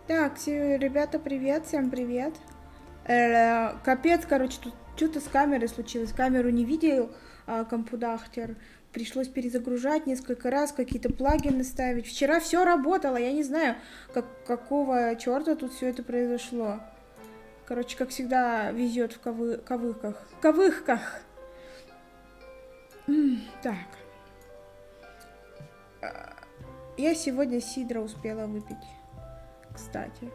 Так, ребята, привет, всем привет. Капец, короче, тут что-то с камерой случилось. Камеру не видел компудахтер. Пришлось перезагружать несколько раз, какие-то плагины ставить. Вчера все работало, я не знаю, какого черта тут все это произошло. Короче, как всегда, везет в кавыках. Кавыках. Так. Я сегодня сидра успела выпить. Кстати.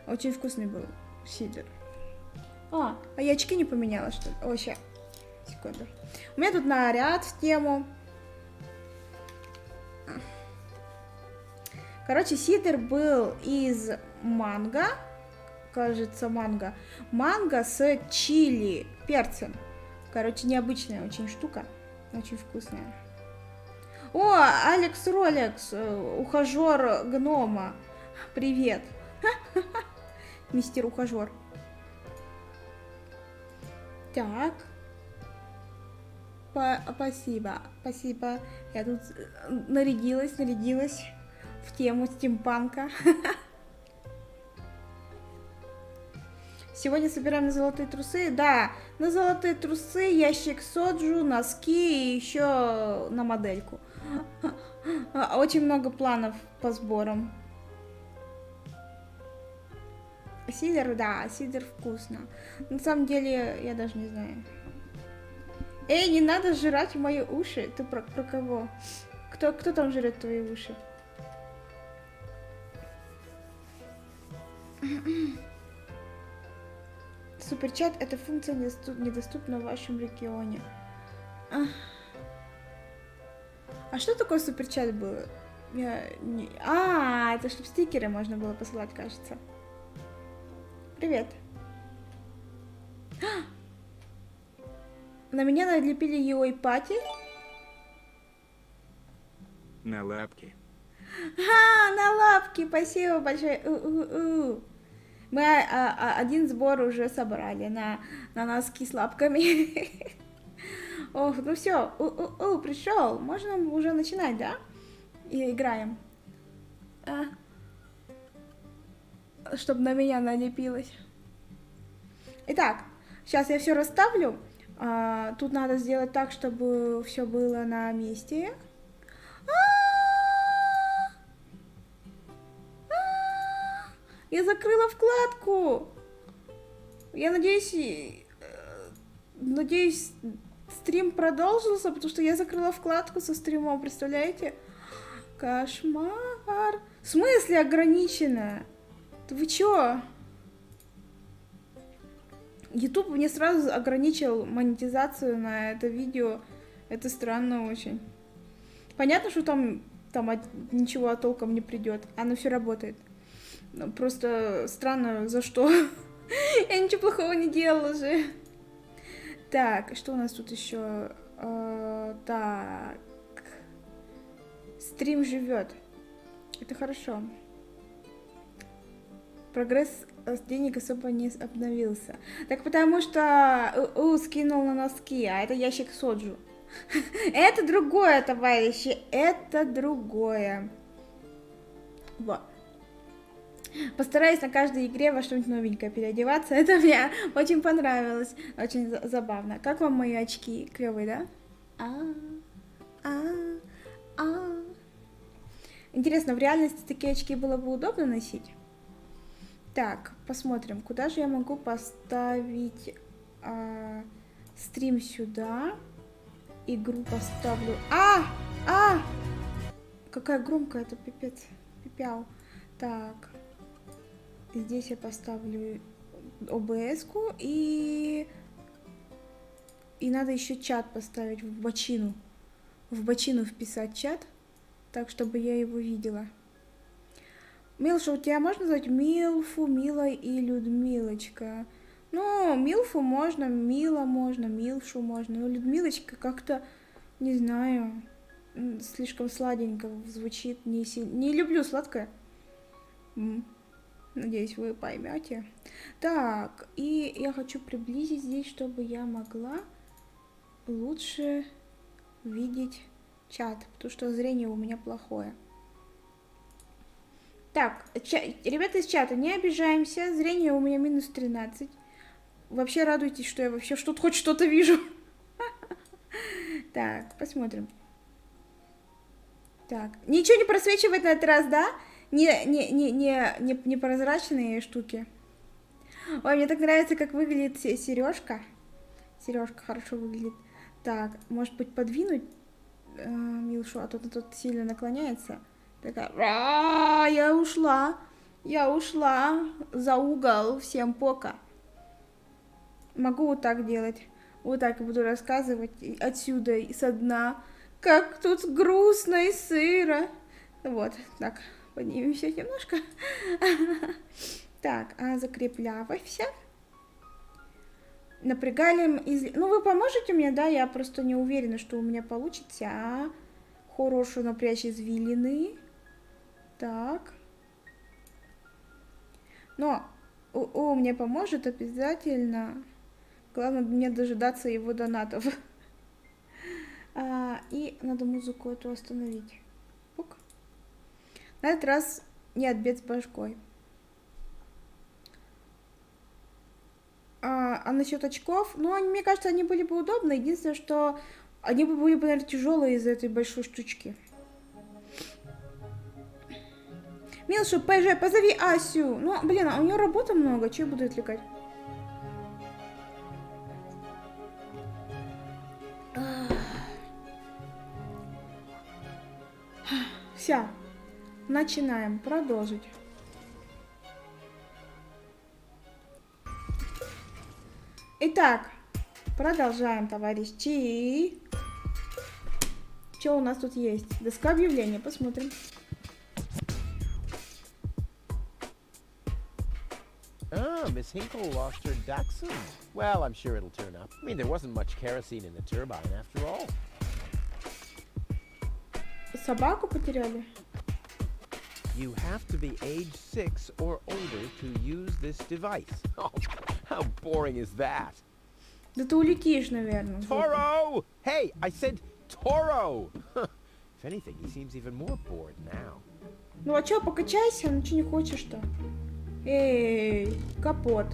Очень вкусный был сидр. А я очки не поменяла, что ли? О, ща. Секунду. У меня тут наряд в тему. Короче, сидр был из манго. Кажется, манго. Манго с чили, перцем. Короче, необычная очень штука. Очень вкусная. О, Алекс Ролекс, ухажер гнома. Привет. Мистер ухажер. Так. Спасибо. Спасибо. Я тут нарядилась в тему стимпанка. Сегодня собираем на золотые трусы. Да, на золотые трусы, ящик соджу, носки и еще на модельку. Очень много планов по сборам. Сидр, да, сидр вкусно. На самом деле, я даже не знаю. Эй, не надо жрать мои уши. Ты про кого? Кто там жрет твои уши? Суперчат — это функция недоступна в вашем регионе. А что такое суперчат было? Это чтобы стикеры можно было посылать, кажется. Привет. На меня налепили UI-пати. На лапки. На лапки, спасибо большое. Мы один сбор уже собрали на носки с лапками. Ох, ну все, пришел. Можно уже начинать, да? И играем. Чтобы на меня налепилось. Итак, сейчас я все расставлю. Тут надо сделать так, чтобы все было на месте. Я закрыла вкладку. Я надеюсь, стрим продолжился, потому что я закрыла вкладку со стримом, представляете? Кошмар. В смысле ограничено? Вы чё? YouTube мне сразу ограничил монетизацию на это видео. Это странно очень. Понятно, что там ничего толком не придет. Оно все работает. Просто странно, за что. Я ничего плохого не делала же. Так, что у нас тут еще? Так. Стрим живет. Это хорошо. Прогресс денег особо не обновился. Так потому что скинул на носки, а это ящик соджу. Это другое, товарищи. Это другое. Вот. Постараюсь на каждой игре во что-нибудь новенькое переодеваться. Это мне очень понравилось. Очень забавно. Как вам мои очки? Клевые, да? Интересно, в реальности такие очки было бы удобно носить? Так, посмотрим. Куда же я могу поставить стрим сюда? Игру поставлю. Какая громкая, это пипец. Пипяу. Так. Здесь я поставлю ОБС-ку и надо еще чат поставить в бочину. В бочину вписать чат, так, чтобы я его видела. Милша, у тебя можно назвать милфу, мила и Людмилочка? Ну, милфу можно, мила можно, милшу можно. Но Людмилочка как-то, не знаю, слишком сладенько звучит. Не люблю сладкое. Надеюсь, вы поймете. Так, и я хочу приблизить здесь, чтобы я могла лучше видеть чат, потому что зрение у меня плохое. Так, ребята из чата, не обижаемся. Зрение у меня минус 13. Вообще радуйтесь, что я вообще хоть что-то вижу. Так, посмотрим. Так, ничего не просвечивает на этот раз, да? Не прозрачные штуки. Ой, мне так нравится, как выглядит сережка. Сережка хорошо выглядит. Так, может быть, подвинуть милшу, а то тут сильно наклоняется. Такая, я ушла за угол, всем пока. Могу вот так делать. Вот так я буду рассказывать отсюда и со дна, как тут грустно и сыро. Вот, так, поднимемся немножко. Так, закреплявайся. Напрягаем Ну, вы поможете мне, да? Я просто не уверена, что у меня получится. Хорошо напрячь извилины. Так. Но мне поможет обязательно. Главное мне дожидаться его донатов. И надо музыку эту остановить. Пук. На этот раз не отбед с башкой. А насчет очков, ну, мне кажется, они были бы удобны. Единственное, что они бы были бы, наверное, тяжелые из-за этой большой штучки. Милшу, позови Асю. Ну, блин, у нее работы много, че я буду отвлекать? Все, начинаем, продолжить. Итак, продолжаем, товарищи. Что у нас тут есть? Доска объявления, посмотрим. Miss Hinkle lost her dachshund. Well, I'm sure it'll turn up. I mean, there wasn't much kerosene in the turbine after all. Собаку потеряли? You have to be age 6 or older to use this device. Oh, how boring is that? Да ты улетишь, наверное. Toro! Hey, I said Toro! If anything, he seems even more bored now. Ну а чё, покачайся, ну чё не хочешь-то? Эй, капот,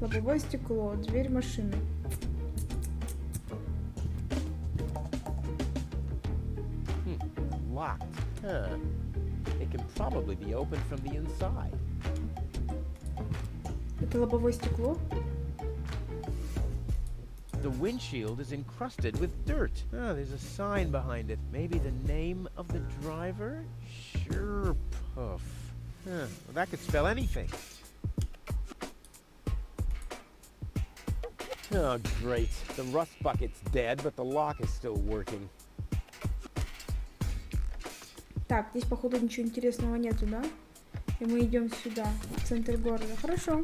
лобовое стекло, дверь машины. Locked. Huh. It can probably be opened from the inside. Это лобовое стекло? The windshield is encrusted with dirt. Oh, there's a sign behind it. Maybe the name of the driver? Sure, Puff. Huh, well, that could spell anything. Oh, great. The rust bucket's dead, but the lock is still working. Так, здесь, походу, ничего интересного нету, да? И мы идем сюда, в центр города. Хорошо.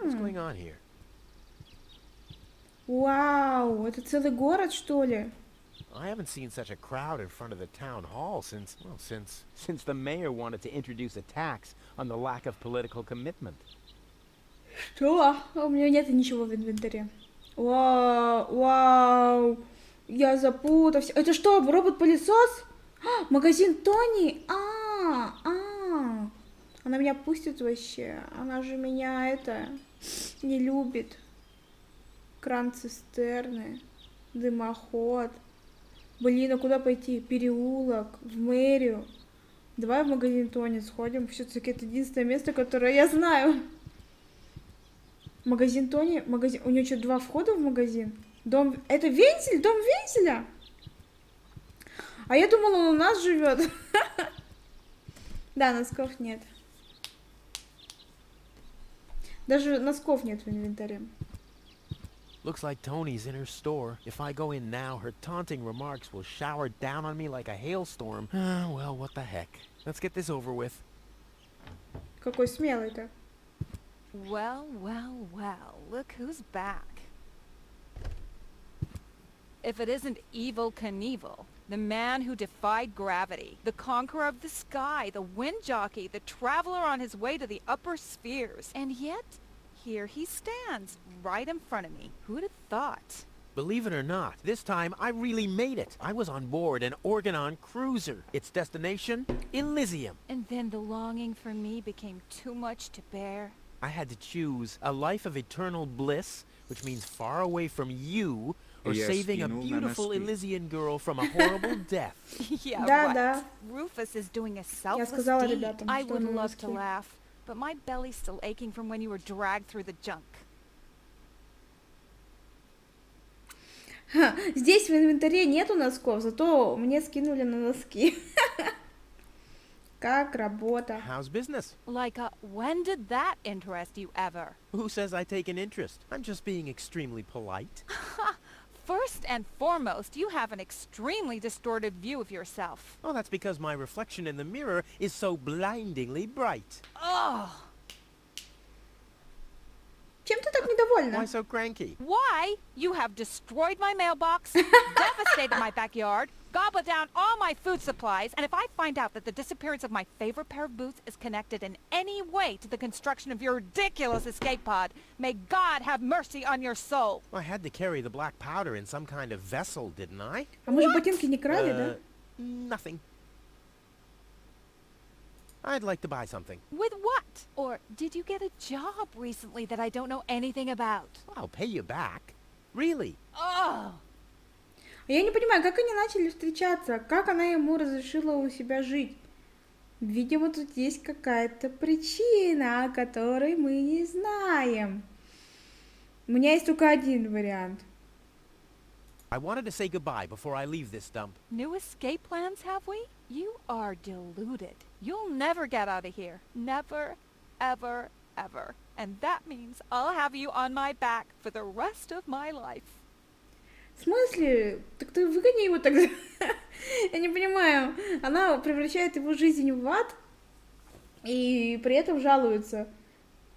What's going on here? Вау, это целый город, что ли? I haven't seen such a crowd in front of the town hall since the mayor wanted to introduce a tax on the lack of political commitment. Что? У меня нет ничего в инвентаре. Вау, вау. Я запутался. Это что, робот-пылесос? Магазин Тони? Она меня пустит вообще. Она же меня не любит. Кран-цистерны. Дымоход. Блин, а куда пойти? Переулок. В мэрию. Давай в магазин Тони сходим. Все-таки это единственное место, которое я знаю. Магазин Тони, у нее что, 2 входа в магазин? Дом, это вензель, дом вензеля? А я думала, он у нас живет. Да, носков нет. Даже носков нет в инвентаре. Looks like Tony's in her store. If I go in now, her taunting remarks will shower down on me like a hailstorm. Well, what the heck. Let's get this over with. Какой смелый-то. Well, well, well, look who's back. If it isn't Evil Knievel, the man who defied gravity, the conqueror of the sky, the wind jockey, the traveler on his way to the upper spheres. And yet, here he stands, right in front of me. Who'd have thought? Believe it or not, this time I really made it. I was on board an Organon cruiser. Its destination, Elysium. And then the longing for me became too much to bear. I had to choose a life of eternal bliss, which means far away from you, or Я saving a скинул на beautiful носки. Elysian girl from a horrible death. Yeah, Да, right. да. Rufus is doing a selfless сказала deed. ребятам, I что would на love to носки. laugh, but my belly's still aching from when you were dragged through the junk. Ха, здесь в инвентаре нету носков, зато мне скинули на носки. Как работа. How's business? Like, when did that interest you ever? Who says I take an interest? I'm just being extremely polite. First and foremost, you have an extremely distorted view of yourself. Oh, that's because my reflection in the mirror is so blindingly bright. Ugh! Чем ты так недовольна? Why so cranky? Why? You have destroyed my mailbox, devastated my backyard, gobbled down all my food supplies, and if I find out that the disappearance of my favorite pair of boots is connected in any way to the construction of your ridiculous escape pod, may God have mercy on your soul. I had to carry the black powder in some kind of vessel, didn't I? А мы же ботинки не крали, да? Nothing. I'd like to buy something. With what? Or did you get a job recently that I don't know anything about? I'll pay you back. Really? Ugh! Я не понимаю, как они начали встречаться, как она ему разрешила у себя жить. Видимо, тут есть какая-то причина, о которой мы не знаем. У меня есть только один вариант. I wanted to say goodbye before I leave this dump. New escape plans, have we? You are deluded. You'll never get out of here. Never, ever, ever. And that means I'll have you on my back for the rest of my life. В смысле? Так ты выгони его тогда. Я не понимаю. Она превращает его жизнь в ад и при этом жалуется.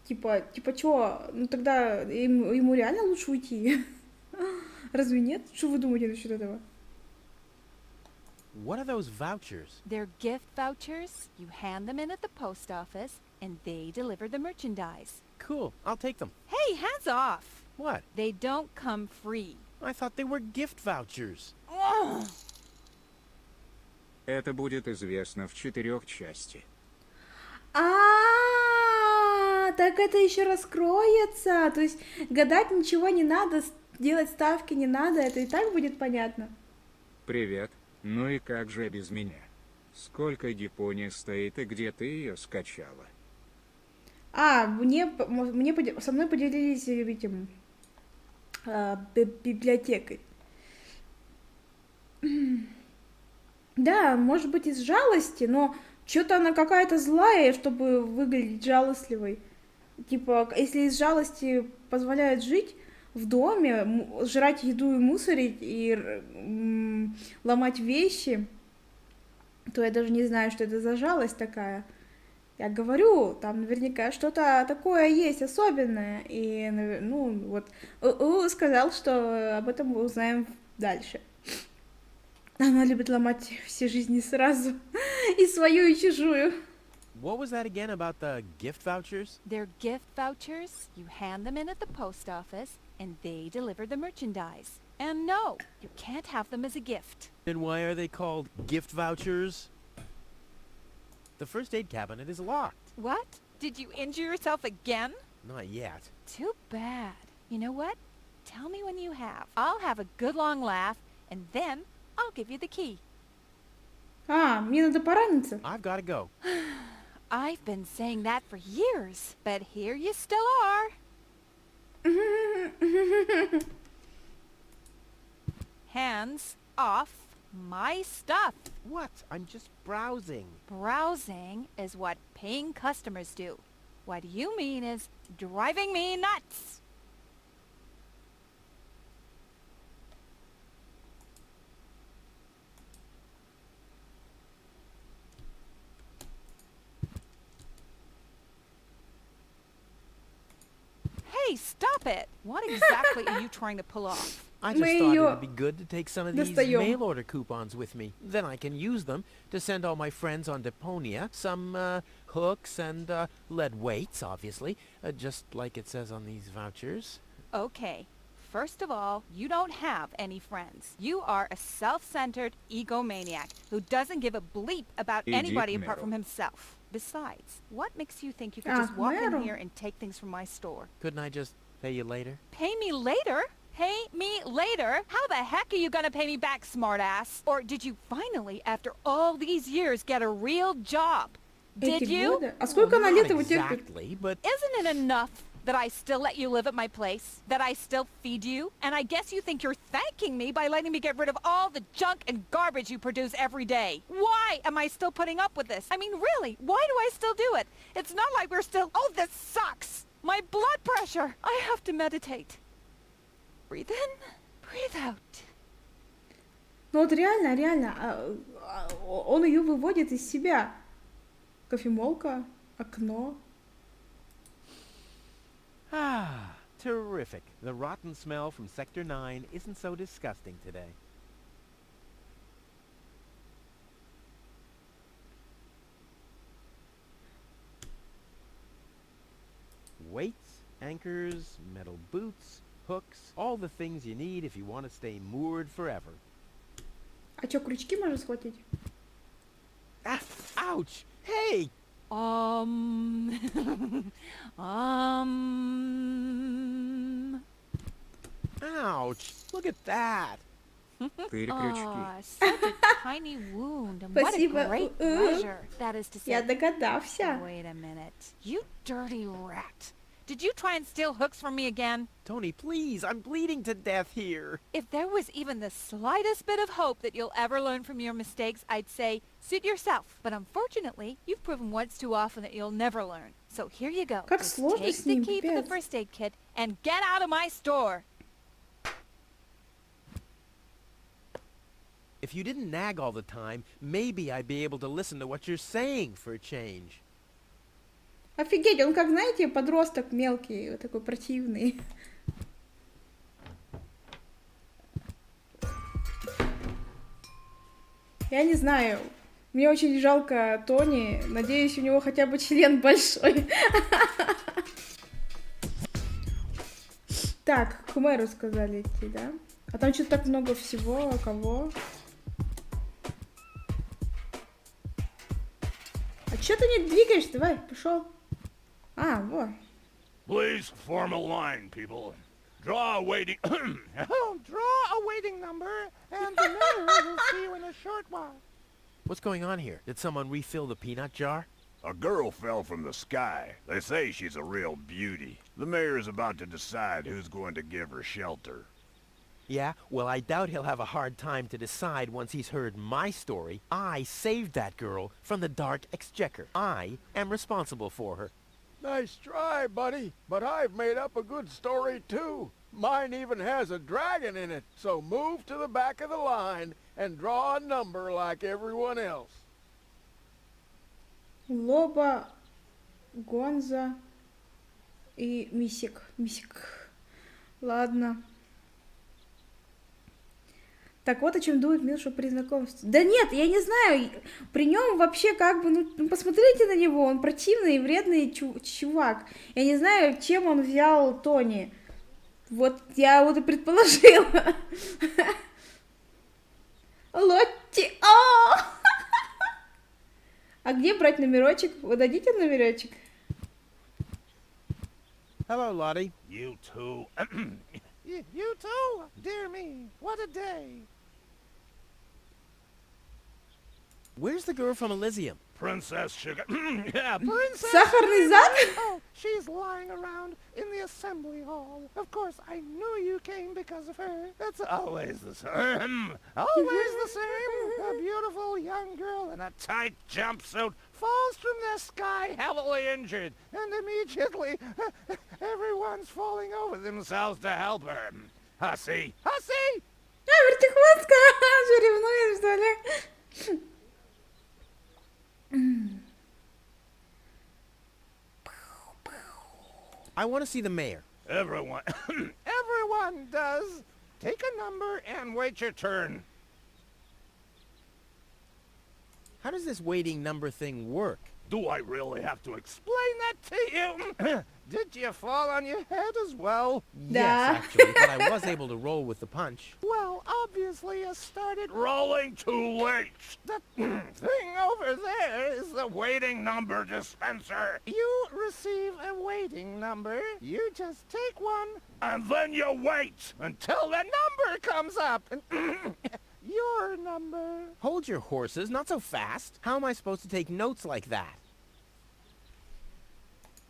Типа чё? Ну тогда ему реально лучше уйти. Разве нет? Что вы думаете насчет этого? What are those vouchers? They're gift vouchers. You hand them in at the post office, and they deliver the merchandise. Cool, I'll take them. Hey, hands off! What? They don't come free. I thought they were gift vouchers. Ugh. Это будет известно в 4 части. Так это еще раскроется. То есть гадать ничего не надо, делать ставки не надо, это и так будет понятно. Привет. Ну и как же без меня? Сколько депония стоит и где ты ее скачала? Со мной поделились этим библиотекой. Да, может быть из жалости, но что-то она какая-то злая, чтобы выглядеть жалостливой. Типа, если из жалости позволяет жить в доме, жрать еду и мусорить, и ломать вещи, то я даже не знаю, что это за жалость такая. Я говорю, там наверняка что-то такое есть особенное. И, ну, вот, сказал, что об этом мы узнаем дальше. Она любит ломать все жизни сразу, и свою, и чужую. What was that again about the gift vouchers? They're gift vouchers. You hand them in at the post office, and they deliver the merchandise. And no, you can't have them as a gift. And why are they called gift vouchers? The first aid cabinet is locked. What? Did you injure yourself again? Not yet. Too bad. You know what? Tell me when you have. I'll have a good long laugh, and then I'll give you the key. Мне надо пораниться. I've got to go. I've been saying that for years, but here you still are. Hands off my stuff. What? I'm just browsing. Browsing is what paying customers do. What you mean is driving me nuts. Hey, stop it! What exactly are you trying to pull off? I just Мы thought её it'd be good to take some of these достаём. mail order coupons with me. Then I can use them to send all my friends on Deponia some hooks and lead weights, obviously, just like it says on these vouchers. Okay, First of all, you don't have any friends. You are a self-centered egomaniac who doesn't give a bleep about Иди anybody к apart мэру. from himself. Besides, what makes you think you could Ah, just walk in mэру. here and take things from my store? Couldn't I just pay you later? Pay me later? Pay me later? How the heck are you gonna pay me back, smartass? Or did you finally, after all these years, get a real job? Did Эти you? годы. А сколько она Not лет его терпит? exactly, but Isn't it enough that I still let you live at my place? That I still feed you? And I guess you think you're thanking me by letting me get rid of all the junk and garbage you produce every day. Why am I still putting up with this? I mean, really, why do I still do it? It's not like we're still... Oh, this sucks! My blood pressure! I have to meditate. Breathe in, breathe out. Ну вот реально, он ее выводит из себя. Кофемолка, окно. Ah, terrific. The rotten smell from Sector 9 isn't so disgusting today. Weights, anchors, metal boots, hooks, all the things you need if you want to stay moored forever. А чё, крючки можно схватить? Ah, ouch! Hey! Ouch! Look at that! Тырь крючки. Ah, such a tiny wound, and what a Спасибо. great pleasure that is to say. Я догадался. Wait a minute. You dirty rat. Did you try and steal hooks from me again? Tony, please, I'm bleeding to death here. If there was even the slightest bit of hope that you'll ever learn from your mistakes, I'd say, suit yourself. But unfortunately, you've proven once too often that you'll never learn. So here you go. Как Just сложно take с the ним, key for the пипец. first aid kit and get out of my store. If you didn't nag all the time, maybe I'd be able to listen to what you're saying for a change. Офигеть, он как, знаете, подросток мелкий, вот такой противный. Я не знаю. Мне очень жалко Тони. Надеюсь, у него хотя бы член большой. Так, к мэру сказали идти, да? А там что-то так много всего, кого? А чё ты не двигаешься? Давай, пошел. А, вот. Please form a line, people. Draw a waiting. Oh, draw a waiting number, and the mayor will see you in a short while. What's going on here? Did someone refill the peanut jar? A girl fell from the sky. They say she's a real beauty. The mayor is about to decide who's going to give her shelter. Yeah? Well, I doubt he'll have a hard time to decide once he's heard my story. I saved that girl from the dark exchequer. I am responsible for her. Nice try, buddy, but I've made up a good story too. Mine even has a dragon in it, so move to the back of the line and draw a number like everyone else. Лоба, Гонза и Мисик. Мисик. Ладно. Так вот о чем думает Милша при знакомстве. Да нет, я не знаю. При нем вообще как бы, ну посмотрите на него, он противный и вредный чувак. Я не знаю, чем он взял Тони. Вот я вот и предположила. Лотти. А где брать номерочек? Вы дадите номерочек? Hello, Lottie. You two. You too? Dear me, what a day. Where's the girl from Elysium? Princess Sugar. Yeah, Princess. Сахарный зад? Oh, she's lying around in the assembly hall. Of course, I knew you came because of her. It's always the same. Always the same. A beautiful young girl in a Tight jumpsuit. falls from the sky, heavily injured, and immediately everyone's falling over Themselves to help her. Hussy. Hussy! А, вертихвостка! Что, ревнуешь, что ли? I want to see the mayor. Everyone. Everyone does. Take a number and wait your turn. How does this waiting number thing work? Do I really have to explain that to you? Did you fall on your head as well? Да. Yes, actually, but I was able to roll with the punch. Well, obviously you started Rolling too late. The thing over there is the waiting number dispenser. You receive a waiting number. You just take one And then you wait. until the number comes up. Your number. Hold your horses, not so fast. How am I supposed to take notes like that?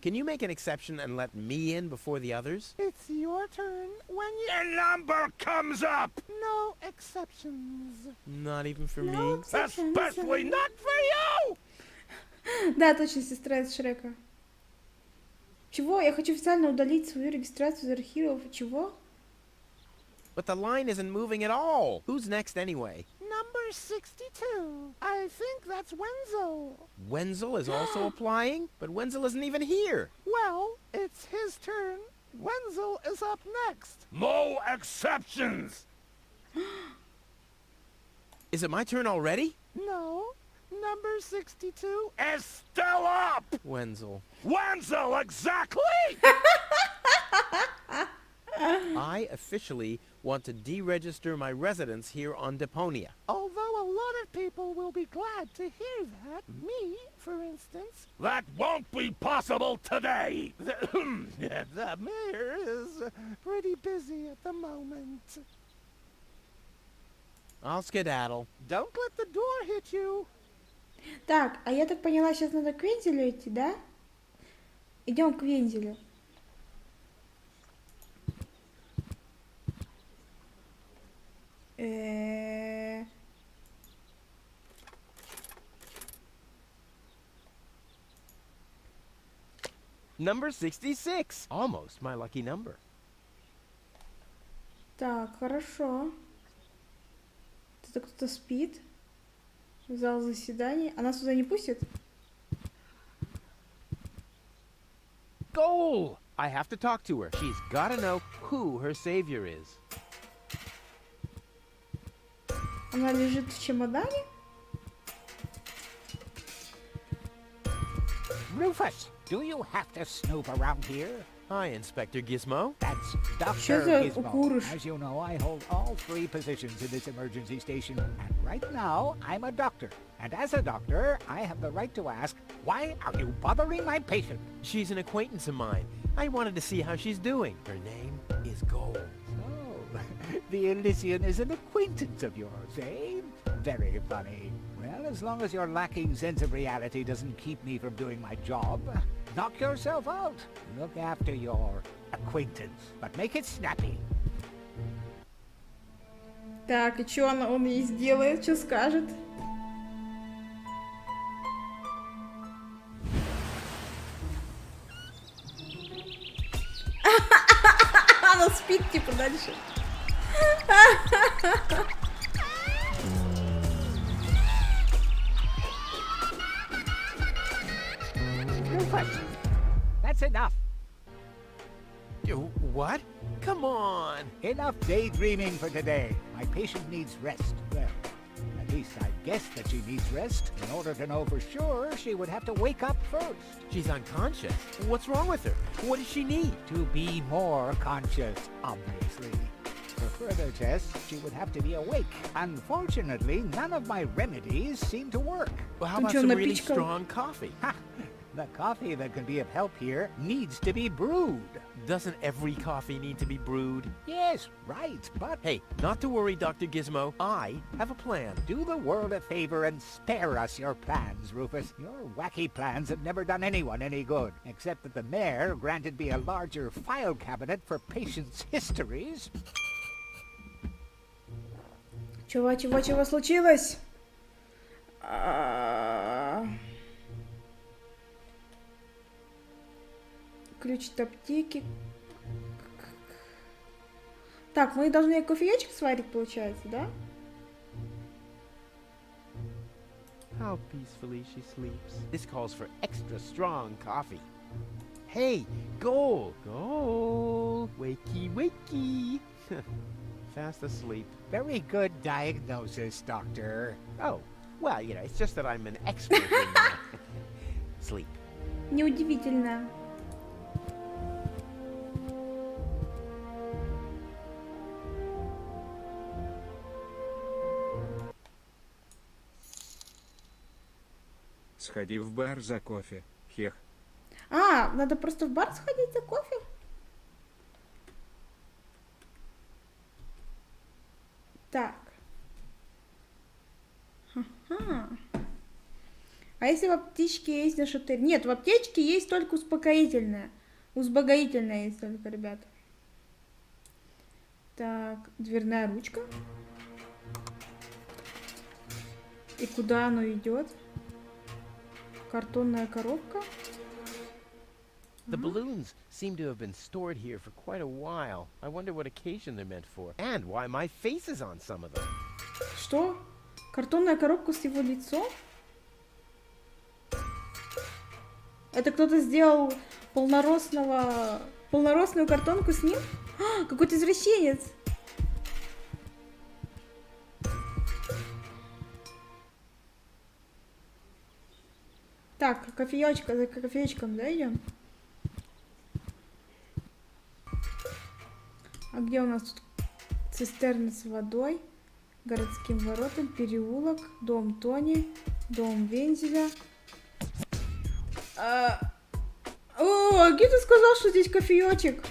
Can you make an exception and let me in before the others? It's your turn when you... Your number comes up. No exceptions. Not even for No me? exceptions. Especially not for you. Да, точно, сестра из Шрека. Чего? Я хочу официально удалить свою регистрацию из архивов. Чего? But the line isn't moving at all. Who's next anyway? Number 62. I think that's Wenzel. Wenzel is also applying? But Wenzel isn't even here. Well, it's his turn. Wenzel is up next. No exceptions. Is it my turn already? No. Number 62. Is still up. Wenzel. Wenzel, exactly. I officially want to deregister my residence here on Deponia. Although a lot of people will be glad to hear that. Me, for instance. That won't be possible today. The mayor is pretty busy at the moment. I'll skedaddle. Don't let the door hit you. Так, а я так поняла, сейчас надо к Вензелю идти, да? Идем к Вензелю. Number 66. Almost my lucky number. Так, хорошо. Это кто-то спит. Зал заседаний. А нас туда не пустят? Goal! I have to talk to her. She's gotta know who her savior is. Она лежит в чемодане? Rufus, do you have to snoop around here? Hi, Inspector Gizmo. That's Что Dr. за Gizmo. укурыш? As you know, I hold all 3 positions in this emergency station, and right now, I'm a doctor. And as a doctor, I have the right to ask, why are you bothering my patient? She's an acquaintance of mine. I wanted to see how she's doing. Her name is Gold. Oh, the Elysian is an acquaintance of yours, eh? Very funny. Well, as long as your lacking sense of reality doesn't keep me from doing my job, knock yourself out. Look after your acquaintance, but make it snappy. Так, и что он ей сделает? Что скажет? Она спит, типа, дальше. Rufus, that's enough. What? Come on. Enough daydreaming for today. My patient needs rest. Well, at least I guess that she needs rest. In order to know for sure, she would have to wake up first. She's unconscious. What's wrong with her? What does she need? To be more conscious, obviously. For further tests, she would have to be awake. Unfortunately, none of my remedies seem to work. Well, how Там about чё, some really напичкал? strong coffee? Ha! The coffee that could be of help here needs to be brewed. Doesn't every coffee need to be brewed? Yes, right, but Hey, not to worry, Dr. Gizmo. I have a plan. do the world a favor and spare us your plans, Rufus. Your wacky plans have never done anyone any good, except that the mayor granted me a larger file cabinet for patients' histories. Чего случилось? Ключ от аптеки. Так, мы должны кофеечек сварить, получается, да? How peacefully she sleeps. This calls for extra strong coffee. Hey, Goal! Goal! Wakey, wakey! Fast asleep. Very good diagnosis, Doctor. Oh, well, you know, it's just that I'm an expert in sleep. Неудивительно. Сходи в бар за кофе. Хех. А, надо просто в бар сходить за кофе? Так. Ага. А если в аптечке есть нашатырь? Нет, в аптечке есть только успокоительное. Узбогоительное есть только, ребята. Так, дверная ручка. И куда оно идет? Картонная коробка. The balloons seem to have been stored here for quite a while. I wonder what occasion they're meant for. And why my face is on some of them. Что? Картонная коробка с его лицом? Это кто-то сделал полноростную картонку с ним? А, какой-то извращенец! Так, кофеечка, за кофеечком, да, идем? А где у нас тут цистерна с водой, городским воротам, переулок, дом Тони, дом Вензеля. О, где ты сказал, что здесь кофеечек?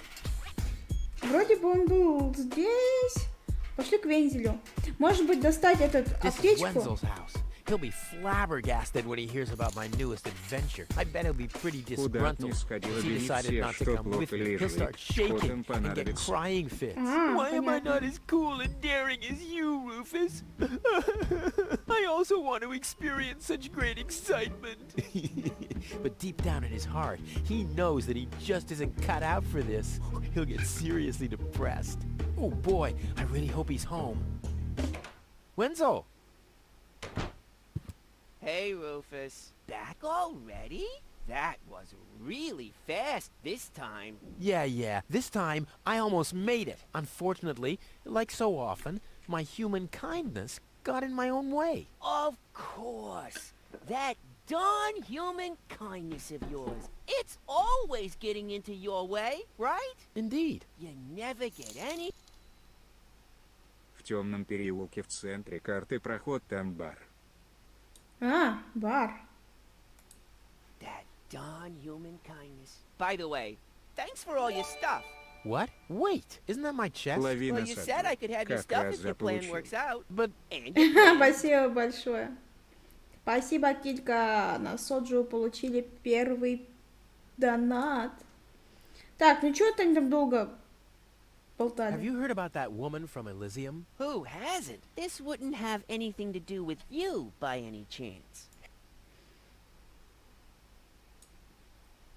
Вроде бы он был здесь. Пошли к Вензелю. Может быть, достать этот This is аптечку? Wenzel's house. He'll be flabbergasted when he hears about my newest adventure. I bet he'll be pretty Куда б ни disgruntled. сходила, If he бери decided все, not to что come with плохо me, he'll start лежит. shaking Потом and get понадобится. crying fits. А, Why am I понятно. not as cool and daring as you, Rufus? I also want to experience such great excitement. But deep down in his heart, he knows that he just isn't cut out for this. He'll get seriously depressed. Oh boy, I really hope he's home. Wenzel! Hey, Rufus. Back already? That was really fast this time. Yeah. This time, I almost made it. Unfortunately, like so often, my human kindness got in my own way. Of course. That darn human kindness of yours. It's always getting into your way, right? Indeed. You never get any... В темном переулке в центре карты проход, там бар. А, бар. That darn human kindness. By the way, thanks for all your stuff. What? Wait, isn't that my chest? Половина Well, you said I could have your Как stuff раз if your plan заполучил. works out. But And your plan. Спасибо большое. Спасибо, Килька. На Соджу получили первый донат. Так, ну что это они там долго have болтали? you heard about that woman from Elysium? Who hasn't? This wouldn't have anything to do with you by any chance.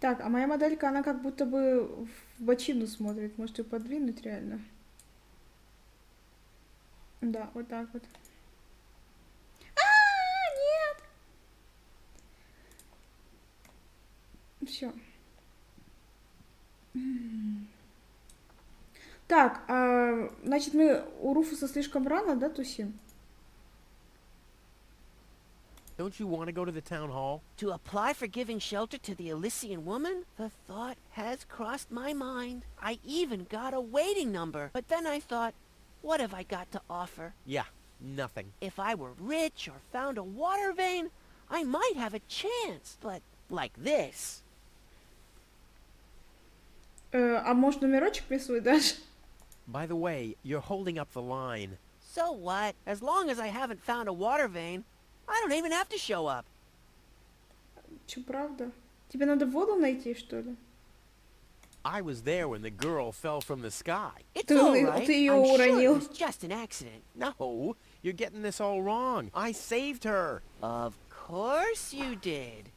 Так, а моя моделька, она как будто бы в бочину смотрит. Может, ее подвинуть реально? Да, вот так вот. Нет! Все. Так, значит, мы у Руфуса слишком рано, да, тусим? Don't you want to go to the town hall? To apply for giving shelter to the Elysian woman? The thought has crossed my mind. I even got a waiting number. But then I thought, what have I got to offer? Yeah, nothing. If I were rich or found a water vein, I might have a chance. But like this. А может, номерочек мне свой дашь? By the way, you're holding up the line. So what? As long as I haven't found a water vein, I don't even have to show up. Че, правда? Тебе надо воду найти, что ли? I was there when the girl fell from the sky. It's Ты- all right. ты её I'm sure it уронил. was just an accident. No, you're getting this all wrong. I saved her. Of course you did.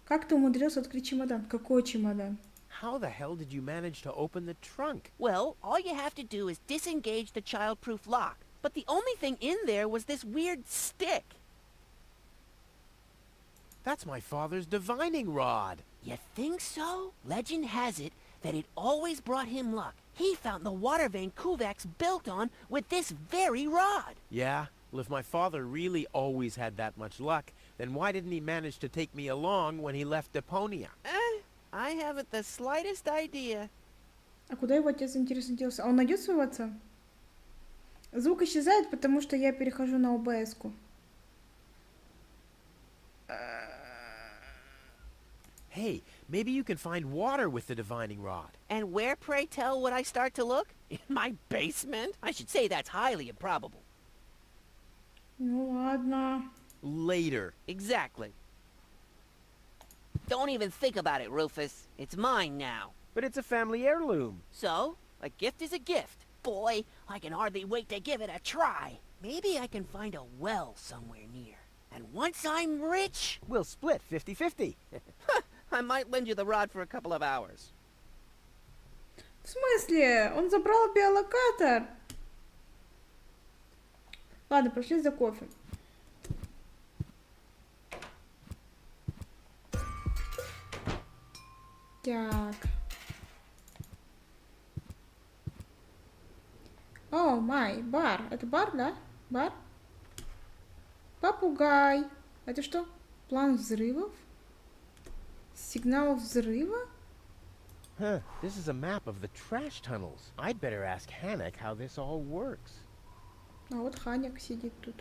Как ты умудрился открыть чемодан? Какой чемодан? How the hell did you manage to open the trunk? Well, all you have to do is disengage the child-proof lock. But the only thing in there was this weird stick. That's my father's divining rod. You think so? Legend has it that it always brought him luck. He found the water vein Kuvak's built on with this very rod. Yeah? Well, if my father really always had that much luck, then why didn't he manage to take me along when he left Deponia? I haven't the slightest idea. А куда его отец, интересно, делся? А он найдет своего отца? Звук исчезает, потому что я перехожу на ОБС-ку. Hey, maybe you can find water with the divining rod. And where, pray tell, would I start to look? In my basement? I should say that's highly improbable. Ну ладно. Later. Exactly. Don't even think about it, Rufus. It's mine now. But it's a family heirloom. So, a gift is a gift. Boy, I can hardly wait to give it a try. Maybe I can find a well somewhere near. And once I'm rich, We'll split 50-50. I might lend you the rod for a couple of hours. В смысле? Он забрал биолокатор. Ладно, пошли за кофе. Так. О, май, бар. Это бар, да? Бар? Попугай. Это что? План взрывов? Сигнал взрыва? Huh, this is a map of the trash tunnels. I'd better ask Hanek how this all works. А вот Ханик сидит тут.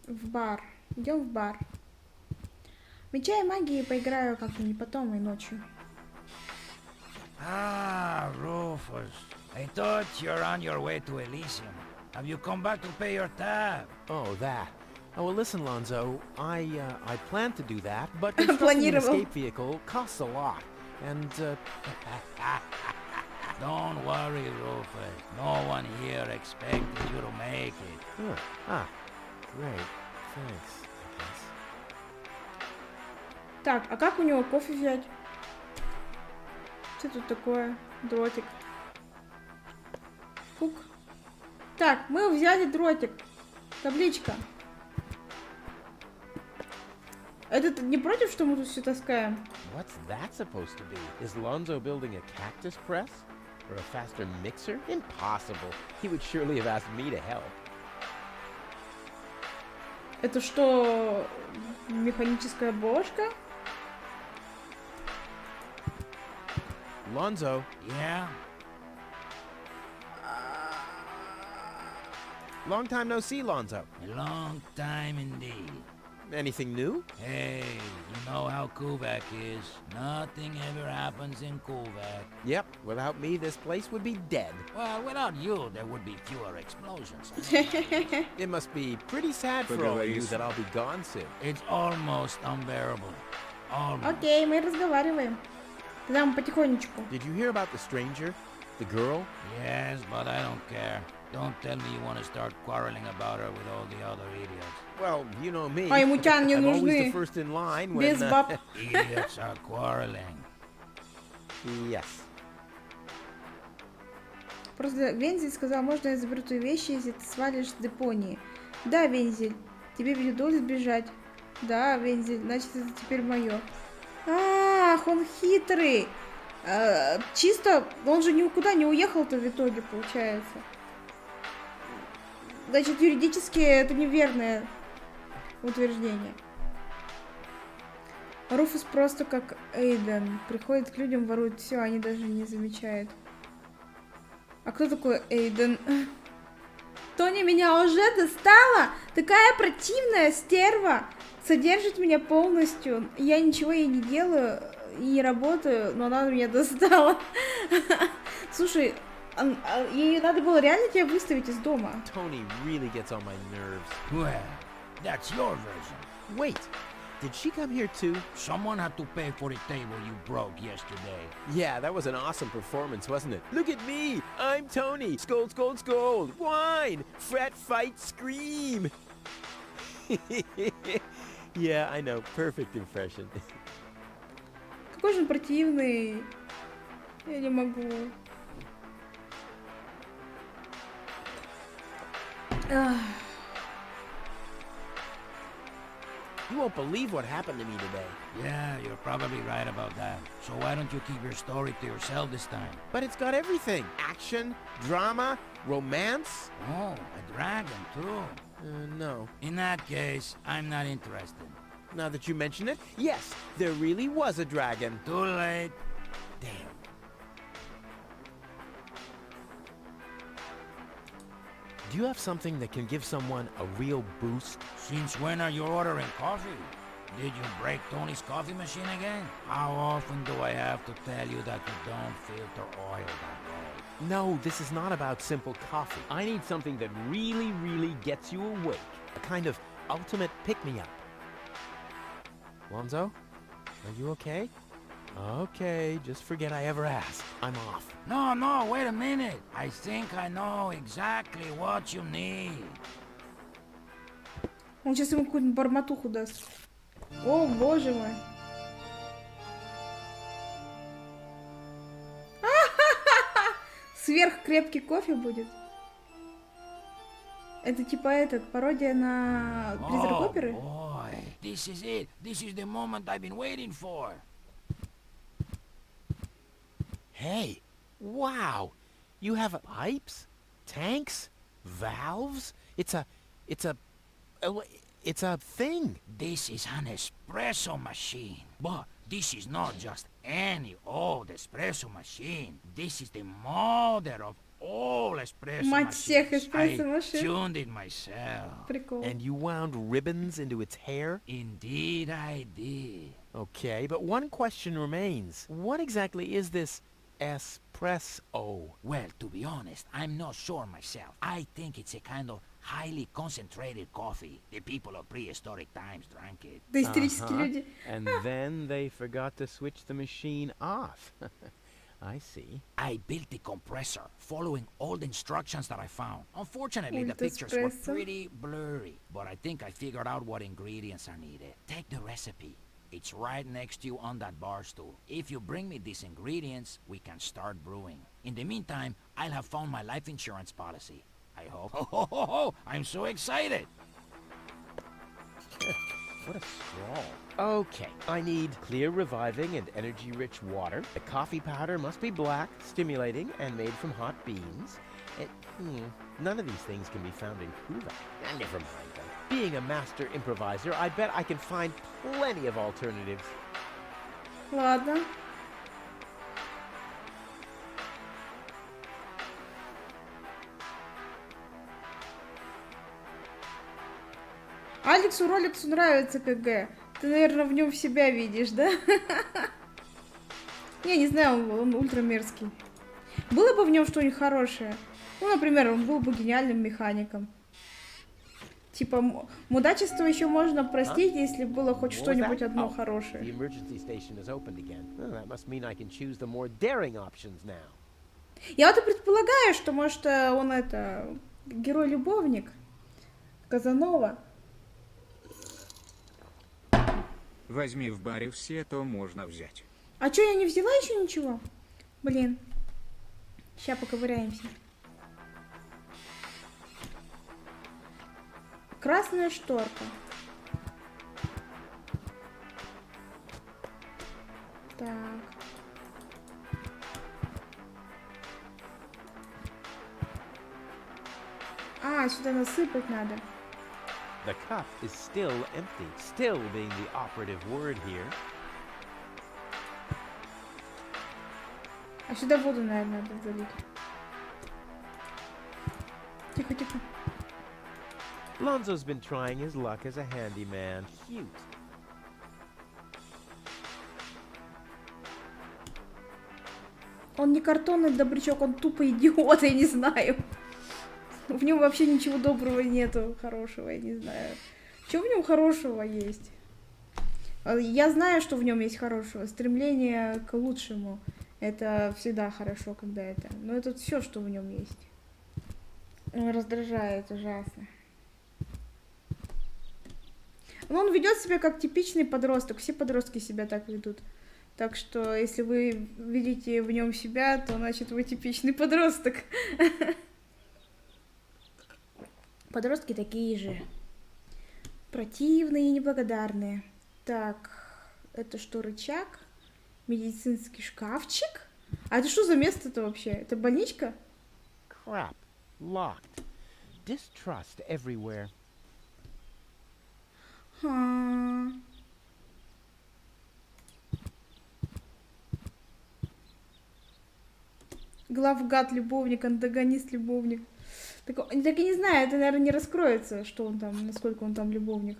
В бар. Идем в бар. Меча и магии поиграю как-нибудь потом и ночью. Ah, Rufus. I thought you're on your way to Elysium. Have you come back to pay your tab? Oh, that. Oh, well, listen, Lonzo. I plan to do that, but constructing an Планировал. escape vehicle costs a lot. And, Don't worry, Rufus. No one here expected you to make it. great. Thanks, I guess. Так, а как у него кофе взять? Что тут такое? Дротик. Фук. Так, мы взяли дротик. Табличка. Это не против, что мы тут все таскаем? What's that supposed to be? Is Lonzo building a cactus press? Or a faster mixer? Impossible. He would surely have asked me to help. Это что, механическая бошка? Lonzo, Yeah? long time no see, Lonzo. A long time indeed. Anything new? Hey, you know how Kuvak is. Nothing ever happens in Kuvak. Yep, without me, this place would be dead. Well, without you, there would be fewer explosions. It must be pretty sad for all of you that I'll be gone soon. It's almost unbearable. Almost. Окей, мы разговариваем. Тогда мы потихонечку. Did you hear about the stranger? The girl? Yes, but I don't care. Don't tell me you want to start quarreling about her with all the other idiots. Well, you know me. А ему тян не I'm always the нужны. first in line when... Без баб. Idiots are quarreling. Yes. Просто Вензель сказал, можно я заберу твои вещи, если ты свалишь с депонии. Да, Вензель, тебе придется сбежать. Да, Вензель, значит это теперь мое. Ах, он хитрый. Чисто, он же никуда не уехал-то в итоге, получается. Значит, юридически это неверное утверждение. Руфус просто как Эйден. Приходит к людям, ворует все, они даже не замечают. А кто такой Эйден? Тони меня уже достала! Такая противная стерва! Содержит меня полностью. Я ничего ей не делаю и не работаю, но она меня достала. Слушай, ей надо было реально тебя выставить из дома. Tony really gets on my nerves. Well, that's your version. Wait, did she come here too? Someone had to pay for the table you broke yesterday. Yeah, that was an awesome performance, wasn't it? Look at me! I'm Tony! Scold, scold, scold! Whine! Fret, fight, scream! Yeah, I know. Perfect impression. Какой же он противный. Я не могу. Ах. You won't believe what happened to me today. Yeah, you're probably right about that. So why don't you keep your story to yourself this time? But it's got everything. Action, drama, romance. Oh, a dragon too. No. In that case, I'm not interested. Now that you mention it, yes, there really was a dragon. Too late. Damn. Do you have something that can give someone a real boost? Since when are you ordering coffee? Did you break Tony's coffee machine again? How often do I have to tell you that you don't filter oil that way? No, this is not about simple coffee. I need something that really gets you awake. A kind of ultimate pick-me-up. Lonzo, are you okay? Okay, just forget I ever asked. I'm off. No, wait a minute. I think I know exactly what you need. Он сейчас ему какую-нибудь бормотуху даст. О, боже мой. Сверхкрепкий кофе будет. Это типа пародия на призрак оперы? Boy, this is it. This is the moment I've been waiting for. Hey, wow. You have pipes, tanks, valves. It's a thing. This is an espresso machine. But this is not just any old espresso machine. This is the mother of all espresso Мать всех machines. эспрессо I машин. tuned it myself. Прикол. And you wound ribbons into its hair? Indeed I did. Okay, but one question remains. What exactly is this espresso? Well, to be honest, I'm not sure myself. I think it's a kind of highly concentrated coffee. The people of prehistoric times drank it. Доисторические люди. And then they forgot to switch the machine off. I see. I built the compressor, following all the instructions that I found. Unfortunately, the Ultra pictures were espresso. pretty blurry, but I think I figured out what ingredients are needed. Take the recipe. It's right next to you on that bar stool. If you bring me these ingredients, we can start brewing. In the meantime, I'll have found my life insurance policy. I hope. Oh, I'm so excited! What a scrawl. Okay, I need clear, reviving, and energy-rich water. The coffee powder must be black, stimulating, and made from hot beans. None of these things can be found in Cuba. Never mind them. Being a master improviser, I bet I can find plenty of alternatives. Ладно. Роликсу нравится КГ. Ты, наверное, в нем себя видишь, да? Не знаю, он ультрамерзкий. Было бы в нем что-нибудь хорошее. Ну, например, он был бы гениальным механиком. Типа, мудачество еще можно простить, если было хоть что-нибудь одно The хорошее. emergency station is opened again. Well, that must mean I can choose the more daring options now. Я вот и предполагаю, что, может, он герой-любовник. Казанова. Возьми в баре все, то можно взять. А чё, я не взяла еще ничего? Блин. Сейчас поковыряемся. Красная шторка. Так. Сюда насыпать надо. The cup is still empty, still being the operative word here. А сюда воду, наверное, надо залить. Тихо. Lonzo's been trying his luck as a handyman. Cute. Он не картонный добрячок, он тупо идиот, я не знаю. В нем вообще ничего доброго нету, хорошего, я не знаю. Что в нем хорошего есть? Я знаю, что в нем есть хорошего. Стремление к лучшему. Это всегда хорошо, когда это. Но это все, что в нем есть. Раздражает ужасно. Но он ведет себя как типичный подросток. Все подростки себя так ведут. Так что, если вы видите в нем себя, то значит вы типичный подросток. Подростки такие же. Противные и неблагодарные. Так, это что, рычаг? Медицинский шкафчик? А это что за место-то вообще? Это больничка? Crap. Locked. Distrust everywhere. Главгад, любовник, антагонист, любовник. Так я не знаю, это, наверное, не раскроется, что он там, насколько он там любовник.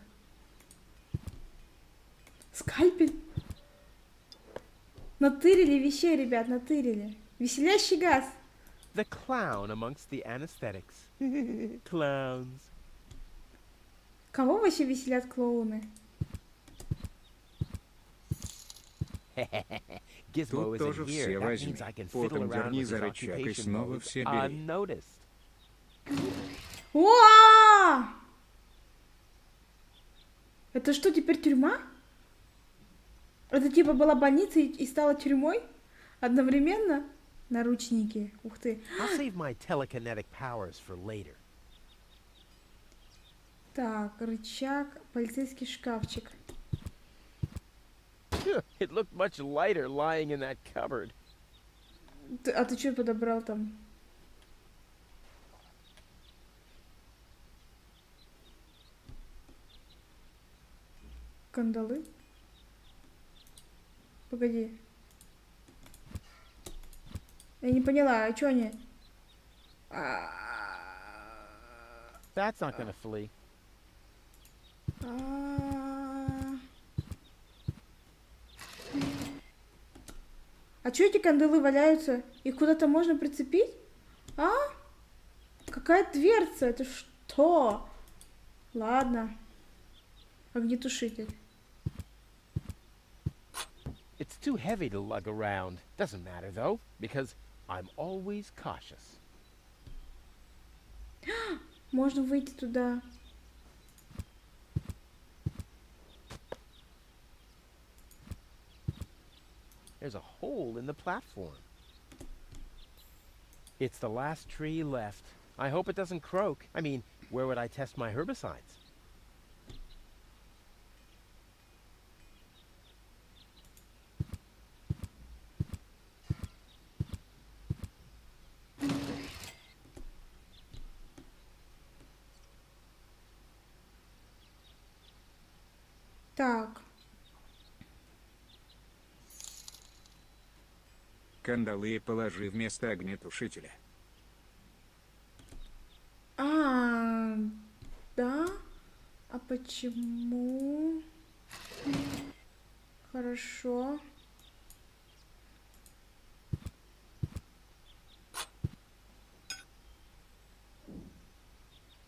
Скальпель. Натырили вещей, ребят, натырили. Веселящий газ. The clown amongst the anesthetics. Clowns. Кого вообще веселят клоуны? Gizmo Тут тоже isn't here. все That возьми. means I can fiddle Потом around верни with за his рычаг и occupation снова mode все бери. unnoticed. О! Это что, теперь тюрьма? Это типа была больница и стала тюрьмой? Одновременно? Наручники. Ух ты. I'll save my telekinetic powers for later. Так, рычаг, полицейский шкафчик. It looked much lighter lying in that cupboard. А ты что подобрал там? Кандалы? Погоди. Я не поняла, а что они? That's not gonna flee. А чё эти кандалы валяются? Их куда-то можно прицепить? А? Какая дверца? Это что? Ладно. Огнетушитель. It's too heavy to lug around. Doesn't matter though, because I'm always cautious. Можно выйти туда. There's a hole in the platform. It's the last tree left. I hope it doesn't croak. I mean, where would I test my herbicides? Так. Кандалы положи вместо огнетушителя. Да? А почему? Хорошо.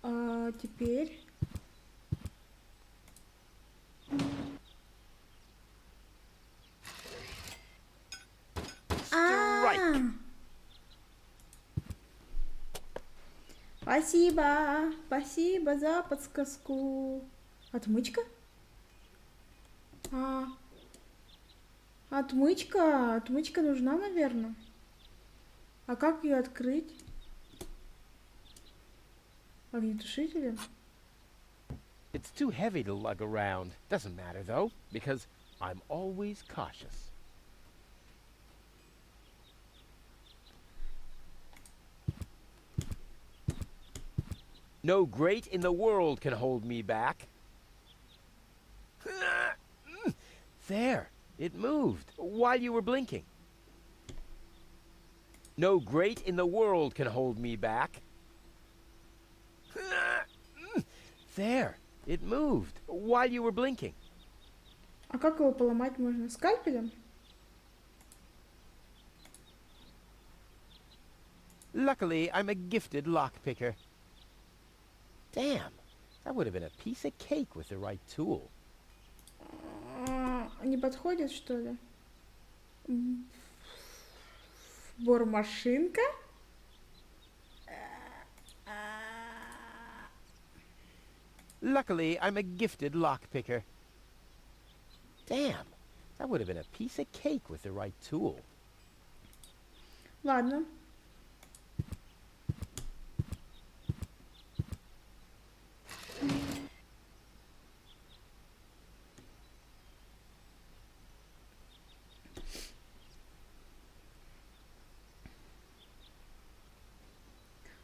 А теперь? Спасибо, спасибо за подсказку. Отмычка? Отмычка. Отмычка нужна, наверное. А как ее открыть? Огнетушителем? It's too heavy to lug around. Doesn't matter though, because I'm always cautious. No great in the world can hold me back. There, it moved while you were blinking. No great in the world can hold me back. There, it moved while you were blinking. А как его поломать можно? Скальпелем? Luckily, I'm a gifted lockpicker. Damn, that would have been a piece of cake with the right tool. Не подходит, что ли? Бормашинка? Luckily, I'm a gifted lockpicker. Damn, that would have been a piece of cake with the right tool. Ладно.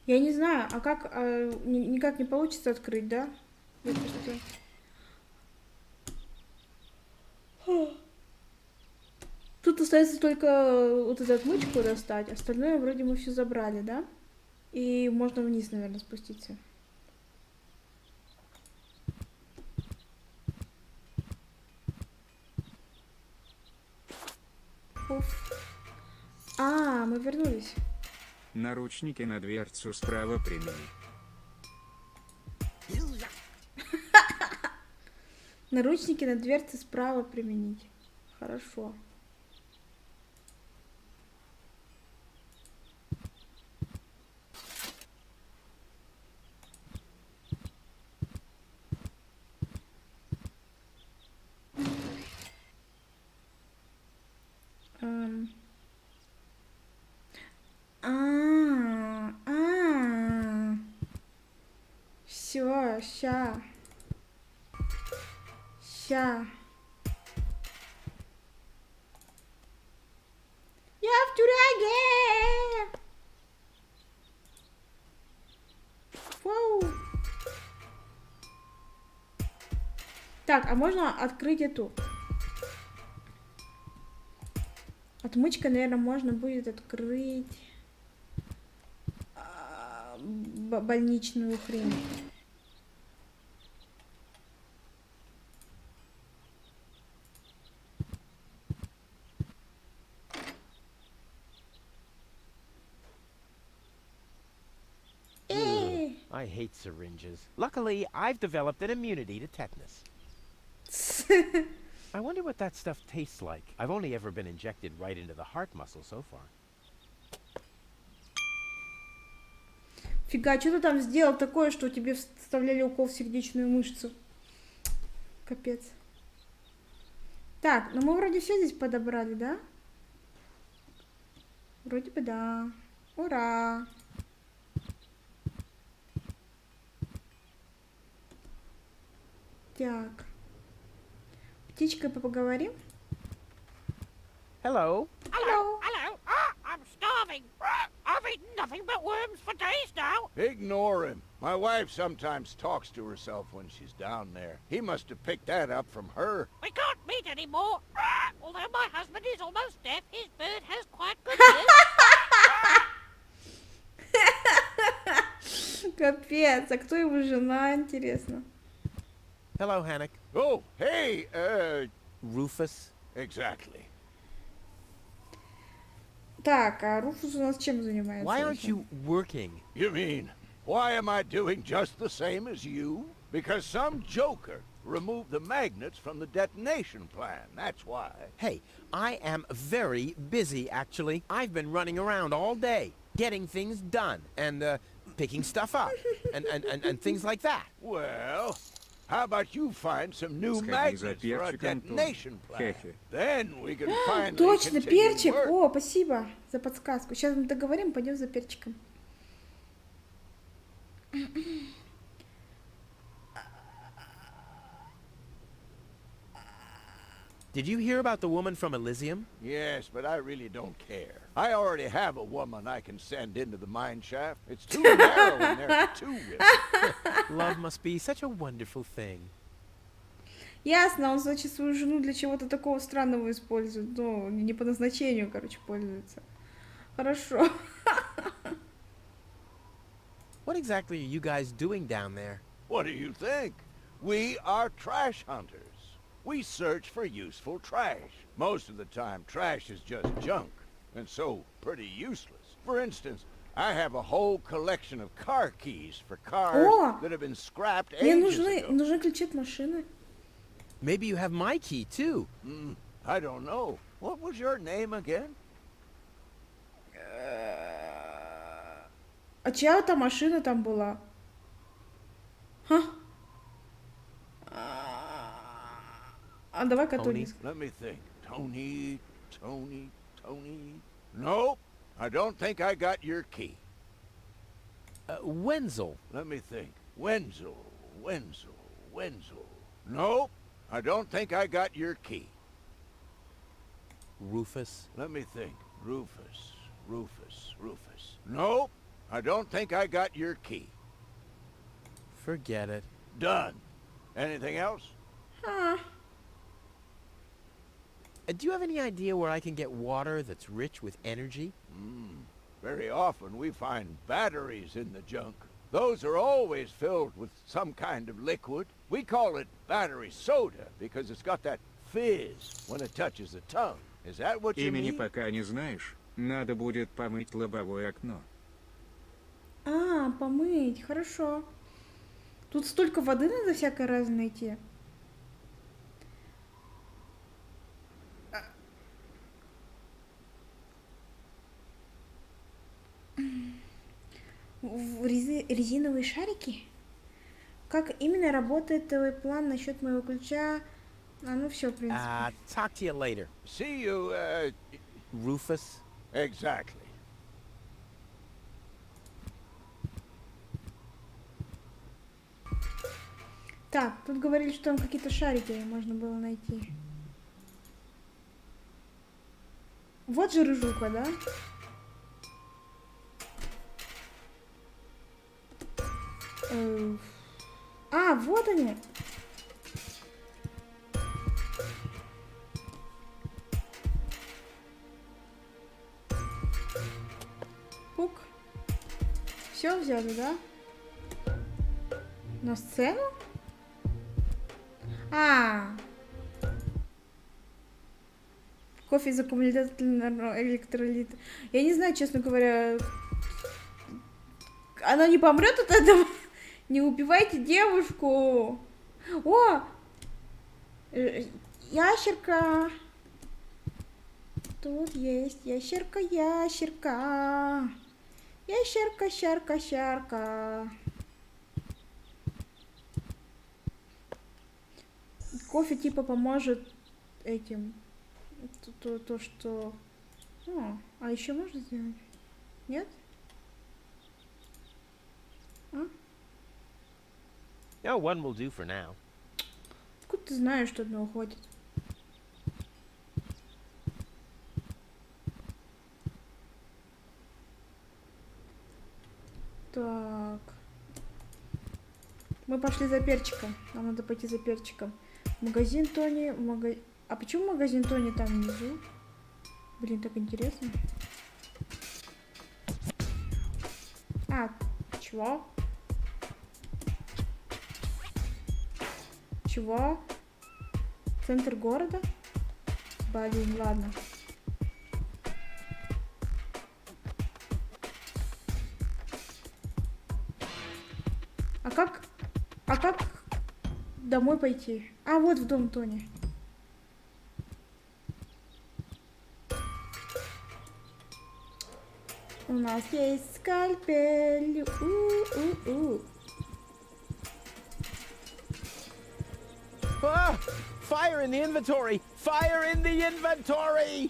Я не знаю, а как никак не получится открыть, да? Тут остается только вот эту отмычку достать, остальное вроде мы все забрали, да? И можно вниз, наверное, спуститься. А, мы вернулись. Наручники на дверцу справа примени. Наручники на дверце справа применить. Хорошо. Все, ща. Я в тюряге! Фу. Так, а можно открыть эту? Отмычкой, наверное, можно будет открыть больничную хрень. I hate syringes. Luckily, I've developed an immunity to tetanus. I wonder what that stuff tastes like. I've only ever been injected right into the heart muscle so far. Фига, что ты там сделал такое, что тебе вставляли укол в сердечную мышцу? Капец. Так, ну мы вроде все здесь подобрали, да? Вроде бы да. Ура! Так. Птичкой поговорим? Hello. Hello. Hello. I'm starving. I've eaten nothing but worms for days now. Ignore him. My wife sometimes talks to herself when she's down there. He must have picked that up from her. We can't meet anymore. Although my husband is almost deaf, his bird has quite good ears. Капец, а кто его жена, интересно? Hello, Hannock. Oh, hey, Rufus. exactly. Так, а Руфус у нас чем занимается? Why aren't вообще? you working? You mean, why am I doing just the same as you? Because some joker removed the magnets from the detonation plan, that's why. Hey, I am very busy, actually. I've been running around all day, getting things done, and, picking stuff up, and things like that. Well, how about you find some new Сходи за magnets for a перчиком, Том. detonation plan? Хе-хе. Then we can finally Точно, continue перчик! work. О, спасибо за подсказку. Сейчас мы договорим, пойдем за перчиком. Did you hear about the woman from Elysium? Yes, but I really don't care. I already have a woman I can send into the mine shaft. It's too narrow in there for two women. Love must be such a wonderful thing. Ясно, он, значит, свою жену для чего-то такого странного использует. Ну, не по назначению, короче, пользуется. Хорошо. What exactly are you guys doing down there? What do you think? We are trash hunters. We search for useful trash. Most of the time, trash is just junk, and so pretty useless. For instance, I have a whole collection of car keys for cars О! that have been scrapped Мне ages ago. нужны ключи от машины. Maybe you have my key, too. I don't know. What was your name again? А чья это машина там была? Ха? А давай-ка Tony. Тони. Let me think. Tony. Nope. I don't think I got your key. Wenzel. Let me think. Wenzel. Nope. I don't think I got your key. Rufus. Let me think. Rufus. Nope. I don't think I got your key. Forget it. Done. Anything else? А, Do you have any idea where I can get water that's rich with energy? Very often we find batteries in the junk. Those are always filled with some kind of liquid. We call it battery soda because it's got that fizz when it touches the tongue. Is that what you Имени mean? пока не знаешь? Надо будет помыть лобовое окно. А, помыть, хорошо. Тут столько воды надо всякой разной найти. Резиновые шарики? Как именно работает твой план насчет моего ключа? А, ну все, в принципе. Talk to you later. See you, Rufus? exactly. Так, тут говорили, что там какие-то шарики можно было найти. Вот же рыжуха, да? А, вот они. Пук. Все взяли, да? На сцену? А. Кофе из аккумуляторного электролита. Я не знаю, честно говоря. Она не помрет от этого? Не убивайте девушку. О! Ящерка. Тут есть ящерка. Ящерка, щарка. Кофе типа поможет этим. То что... а еще можно сделать? Нет? А? No, one will do for now. Откуда ты знаешь, что одного хватит? Так. Мы пошли за перчиком. Нам надо пойти за перчиком. Магазин Тони. А почему магазин Тони там внизу? Блин, так интересно. А, чего? Чего? Центр города? Блин, ладно. А как домой пойти? А, вот в дом Тони. У нас есть скальпель. Ah! Fire in the inventory! Fire in the inventory!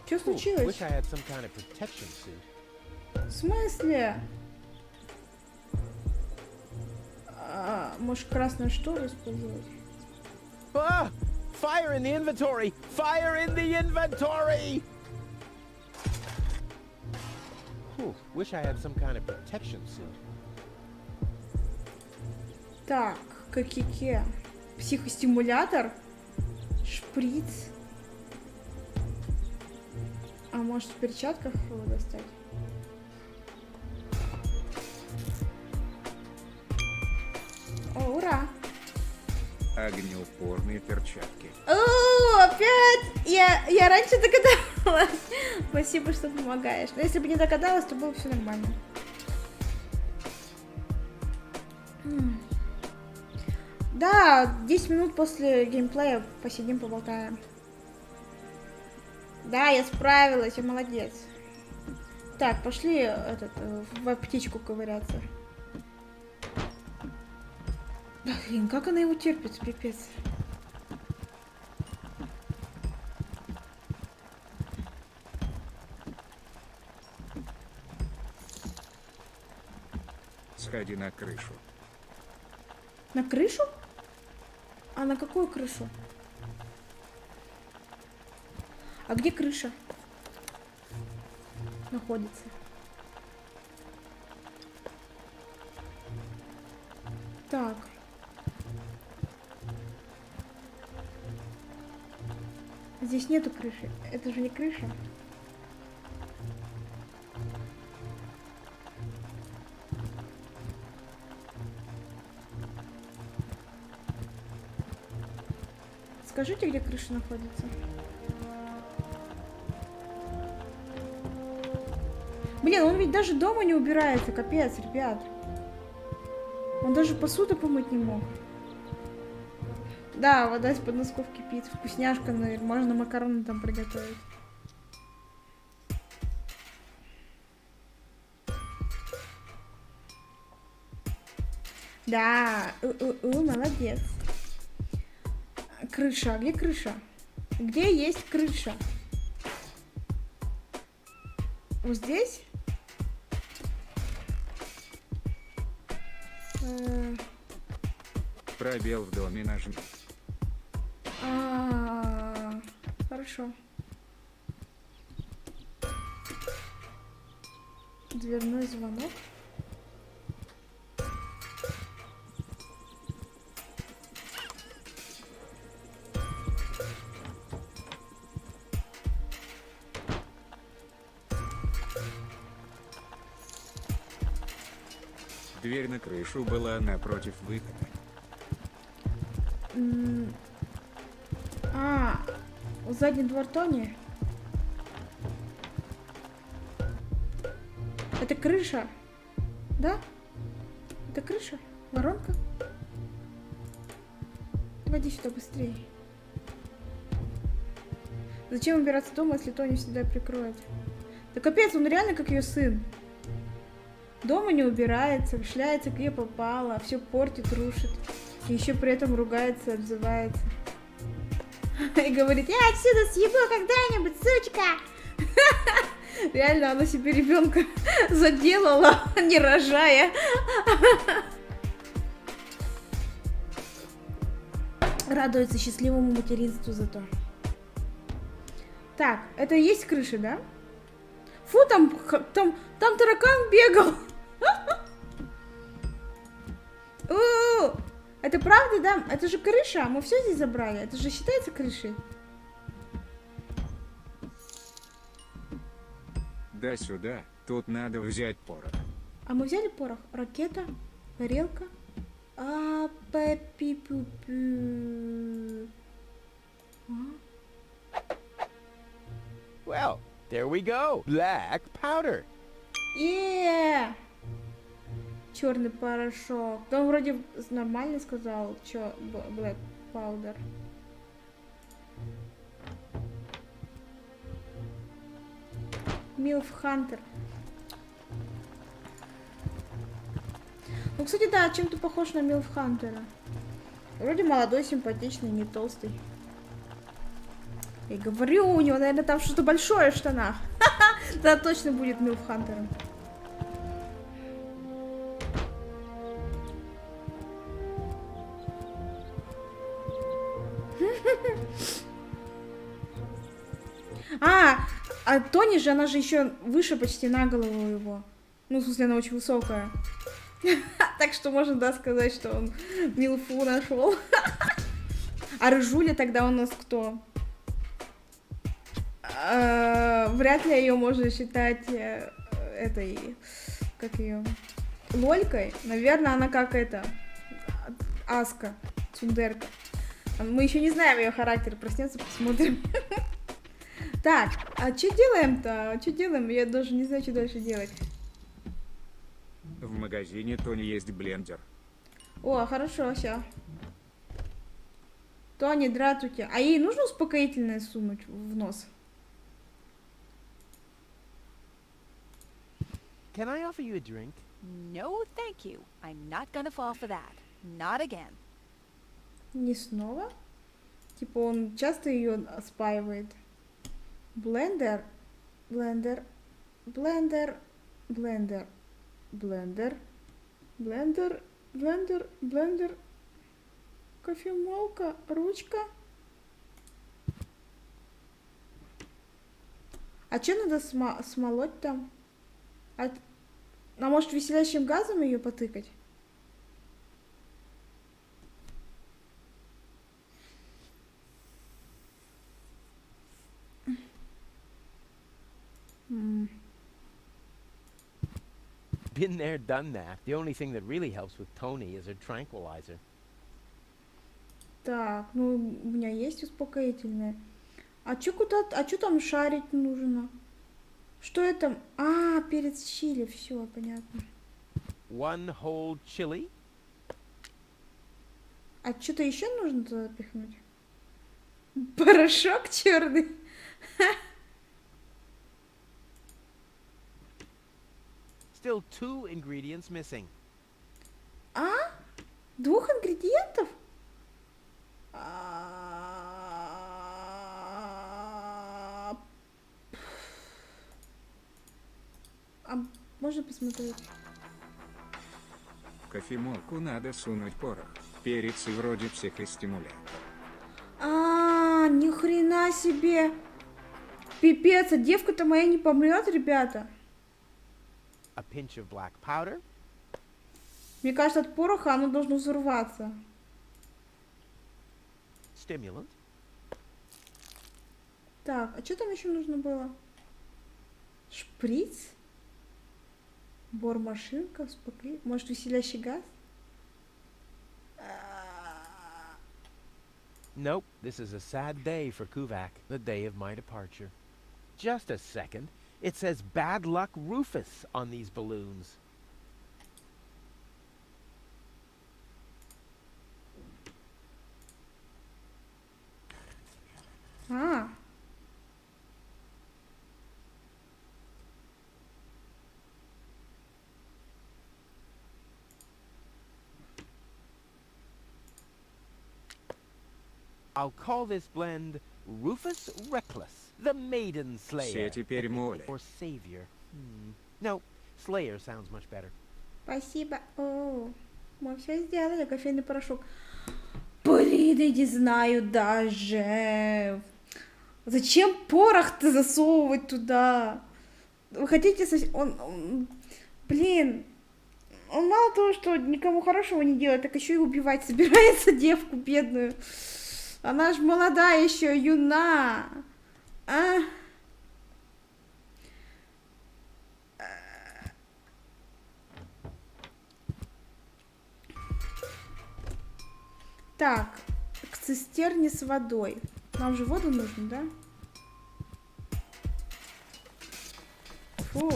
Что Ooh, случилось? wish I had some kind of protection suit. В смысле? Может, красную штору использовать? Ah! Fire in the inventory! Fire in the inventory! Ooh, wish I had some kind of protection suit. Так, какие? Психостимулятор? Шприц? А может в перчатках его достать? О, ура! Огнеупорные перчатки. О, опять! Я раньше догадалась. Спасибо, что помогаешь. Но если бы не догадалась, то было все нормально. Да, 10 минут после геймплея посидим, поболтаем. Да, я справилась, я молодец. Так, пошли в птичку ковыряться. Блин, как она его терпит, пипец. Сходи на крышу. На крышу? А на какую крышу? А где крыша находится? Так. Здесь нету крыши. Это же не крыша. Скажите, где крыша находится? Блин, он ведь даже дома не убирается, капец, ребят. Он даже посуду помыть не мог. Да, вода из-под носков кипит. Вкусняшка, наверное. Можно макароны там приготовить. Да, молодец. Крыша, где крыша? Где есть крыша? Вот здесь? Пробел в доме нажми. Хорошо. Дверной звонок. Дверь на крышу была напротив выхода. Задний двор Тони. Это крыша. Да? Это крыша? Воронка? Давай иди сюда быстрее. Зачем убираться дома, если Тони всегда прикроет? Да капец, он реально как ее сын. Дома не убирается, шляется где попало, все портит, рушит. И еще при этом ругается, обзывается. И говорит: я отсюда съебу когда-нибудь, сучка! Реально, она себе ребенка заделала, не рожая. Радуется счастливому материнству зато. Так, это и есть крыша, да? Фу, там таракан бегал. Это правда, да? Это же крыша, мы все здесь забрали. Это же считается крышей. Да сюда, тут надо взять порох. А мы взяли порох? Ракета? Горелка? Пепи-пу-пу. Well, there we go. Black powder. Черный порошок. Да он вроде нормально сказал, что black powder. Милф Хантер. Ну, кстати, да, чем-то похож на Милф Хантера. Вроде молодой, симпатичный, не толстый. Я говорю, у него, наверное, там что-то большое в штанах. Да, точно будет Милф Хантером. А Тони же, она же еще выше почти на голову его. Ну, в смысле, она очень высокая. Так что можно, да, сказать, что он милфу нашел. А рыжуля тогда у нас кто? Вряд ли ее можно считать этой, как ее, лолькой. Наверное, она как это, Аска, Цундерка. Мы еще не знаем ее характер, проснется, посмотрим. Так, а что делаем-то? Что делаем? Я даже не знаю, что дальше делать. В магазине Тони есть блендер. О, хорошо, все. Тони, дратуйте. А ей нужно успокоительное сунуть в нос? Can I offer you a drink? No, thank you. I'm not gonna fall for that. Not again. Не снова? Типа он часто ее спаивает. Блендер, блендер, блендер, блендер, блендер, блендер, блендер, блендер, кофемолка, ручка. А что надо смолоть там? А может веселящим газом ее потыкать? Been there, done that. The only thing that really helps with Tony is a tranquilizer. Так, ну у меня есть успокоительное. А чё куда-то, а чё там шарить нужно? Что это? А, перец чили, все, понятно. 1 whole chili. А что-то еще нужно туда пихнуть? Порошок черный. Still 2 ingredients missing. А? 2 ингредиентов? А можно посмотреть? В кофемолку надо сунуть порох, перец и вроде психостимулятор. Ни хрена себе. Пипец, а девка-то моя не помрет, ребята. A pinch of black powder. Мне кажется, от пороха оно должно взорваться. Stimulant. Так, а что там еще нужно было? Шприц? Бормашинка, может, веселящий газ? Nope, this is a sad day for Kuvak, the day of my departure. Just a second. It says bad luck Rufus on these balloons. А. I'll call this blend Rufus Reckless, the Maiden Slayer. Все теперь моли. Or Savior. No, Slayer sounds much better. Спасибо. О, мы все сделали, кофейный порошок. Блин, я не знаю даже. Зачем порох-то засовывать туда? Вы хотите... Блин, он мало того, что никому хорошего не делает, так еще и убивать собирается девку бедную. Она ж молодая еще, юна. А? Так, к цистерне с водой. Нам же воду нужно, да? Фу.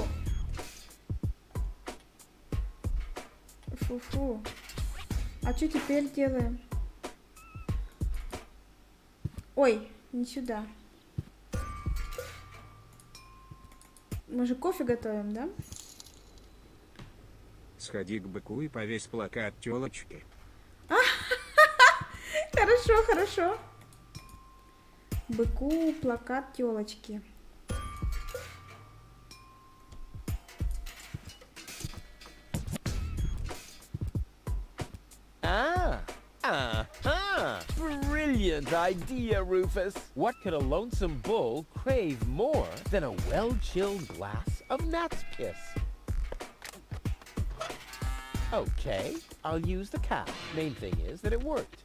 Фу-фу. А что теперь делаем? Ой, не сюда. Мы же кофе готовим, да? Сходи к быку и повесь плакат тёлочки. Хорошо, хорошо. Быку плакат тёлочки. Brilliant idea, Rufus. What could a lonesome bull crave more than a well-chilled glass of gnat's piss? Okay, I'll use the cap. Main thing is that it worked.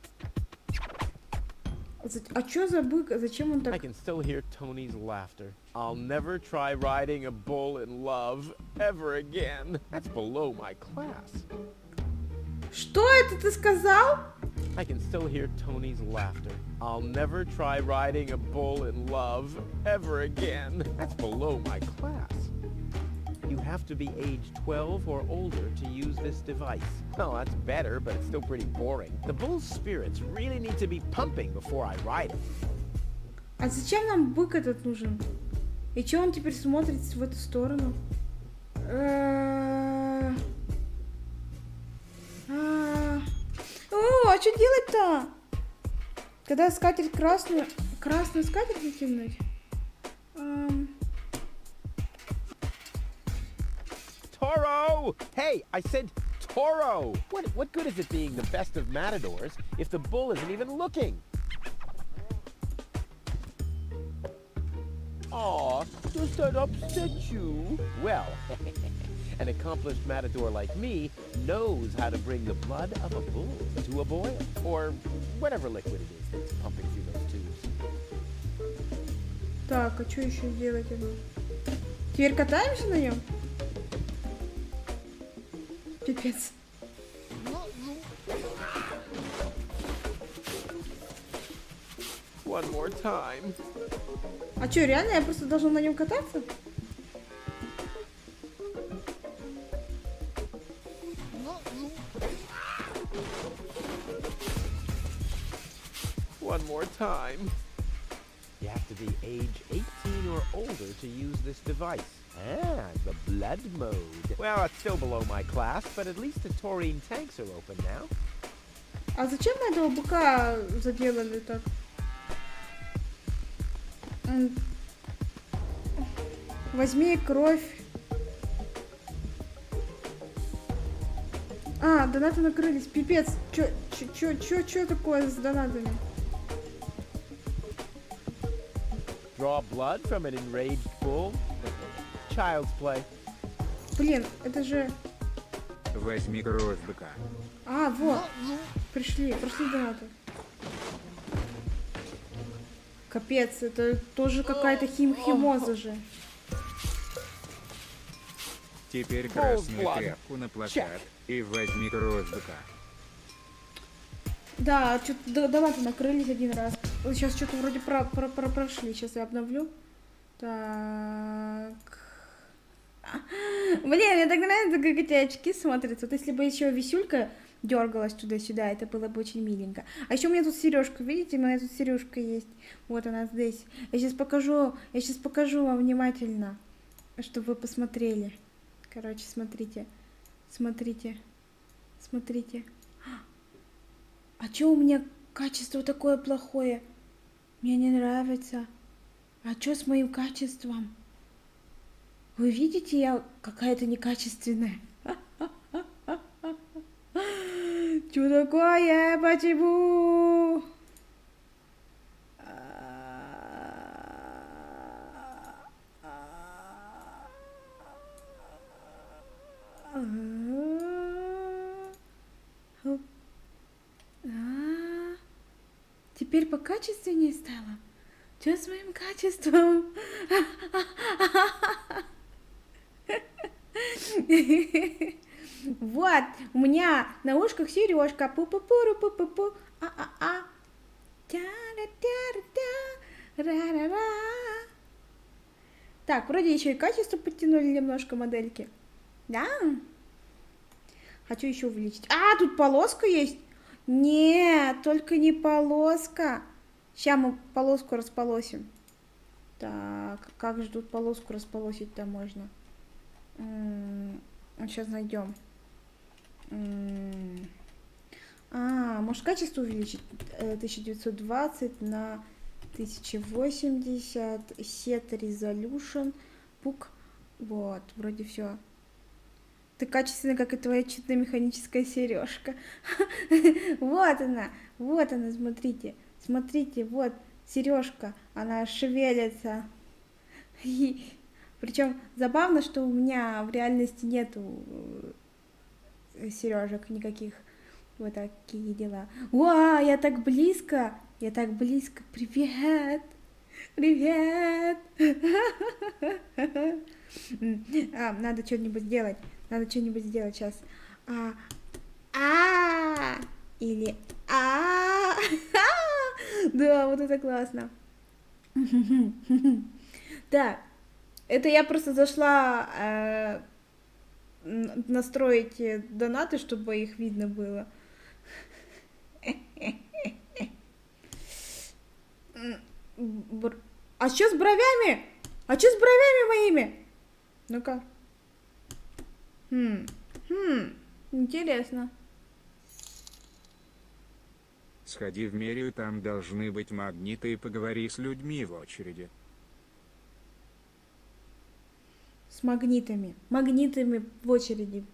А чё за бык? Зачем он I так? can still hear Tony's laughter. I'll never try riding a bull in love ever again. That's below my class. Что это ты сказал? I can still hear Tony's laughter. I'll never try riding a bull in love ever again. That's below my class. You have to be age 12 or older to use this device. Well, that's better, but it's still pretty boring. The bull's spirits really need to be pumping before I ride it. А зачем нам бык этот нужен? И чё он теперь смотрит в эту сторону? А что делать-то? Когда скатерть красную скатерть натянуть? Toro! Hey, I said Toro! What good is it being the best of matadors if the bull isn't even looking? Aw, does that upset you? Well, an accomplished matador like me knows how to bring the blood of a bull to a boil, or whatever liquid it is that's pumping through those tubes. Так, а что еще делать? Теперь катаемся на нем? Пипец. One more time. А что, реально я просто должна на нем кататься? more time. You have to be age 18 or older to use this device. Ah, the blood mode. Well, it's still below my class, but at least the taurine tanks are open now. А зачем мы этого быка заделали так? Возьми кровь. А, донаты накрылись. Пипец. Чё такое с донатами? Draw blood from an enraged bull? Child's play. Блин, это же... Возьми кровь быка. А, вот. Пришли донаты. Капец, это тоже какая-то химоза же. Теперь красную тряпку на плакат и возьми кровь быка. Да, что-то донаты накрылись один раз. Вот сейчас что-то вроде прошли. Сейчас я обновлю. Так. Блин, мне так нравится, как эти очки смотрятся. Вот если бы еще висюлька дергалась туда-сюда, это было бы очень миленько. А еще у меня тут сережка, видите, у меня тут сережка есть. Вот она здесь. Я сейчас покажу вам внимательно, чтобы вы посмотрели. Короче, смотрите. А чё у меня качество такое плохое? Мне не нравится. А чё с моим качеством? Вы видите, я какая-то некачественная. Чё такое? Почему? Теперь покачественнее стало. Что с моим качеством? Вот, у меня на ушках сережка. Пу-пу-пу-ру-пу-пу-пу. А-а-а. Тя-ра-тя-ра-тя. Ра-ра-ра. Так, вроде еще и качество подтянули немножко модельки. Да? Хочу еще увеличить. А, тут полоска есть? Нет, только не полоска. Сейчас мы полоску располосим. Так, как же тут полоску располосить-то можно? Сейчас найдем. Может качество увеличить? 1920 на 1080. Set Resolution. Пук. Вот, вроде все. Ты качественная, как и твоя чудная механическая сережка. Вот она, смотрите. Смотрите, вот сережка, она шевелится. Причем забавно, что у меня в реальности нету сережек никаких. Вот такие дела. О, я так близко. Привет. Надо что-нибудь сделать. Сейчас. Или Да, вот это классно. Так, это я просто зашла настроить донаты, чтобы их видно было. А что с бровями? Моими? Ну-ка. Интересно. Сходи в мэрию, там должны быть магниты, и поговори с людьми в очереди. С магнитами в очереди.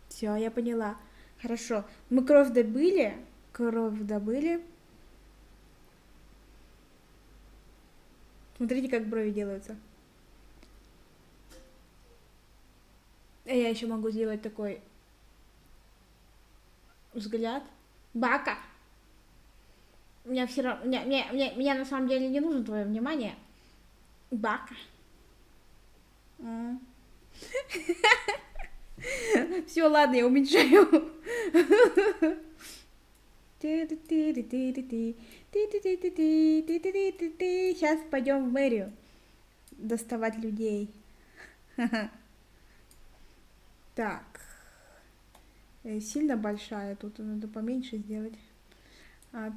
Все, я поняла. Хорошо. Мы кровь добыли. Смотрите, как брови делаются. Я еще могу сделать такой взгляд. Бака. Мне на самом деле не нужно твое внимание. Бака. Все, ладно, я уменьшаю. Сейчас пойдем в мэрию доставать людей. Так. Сильно большая, тут надо поменьше сделать.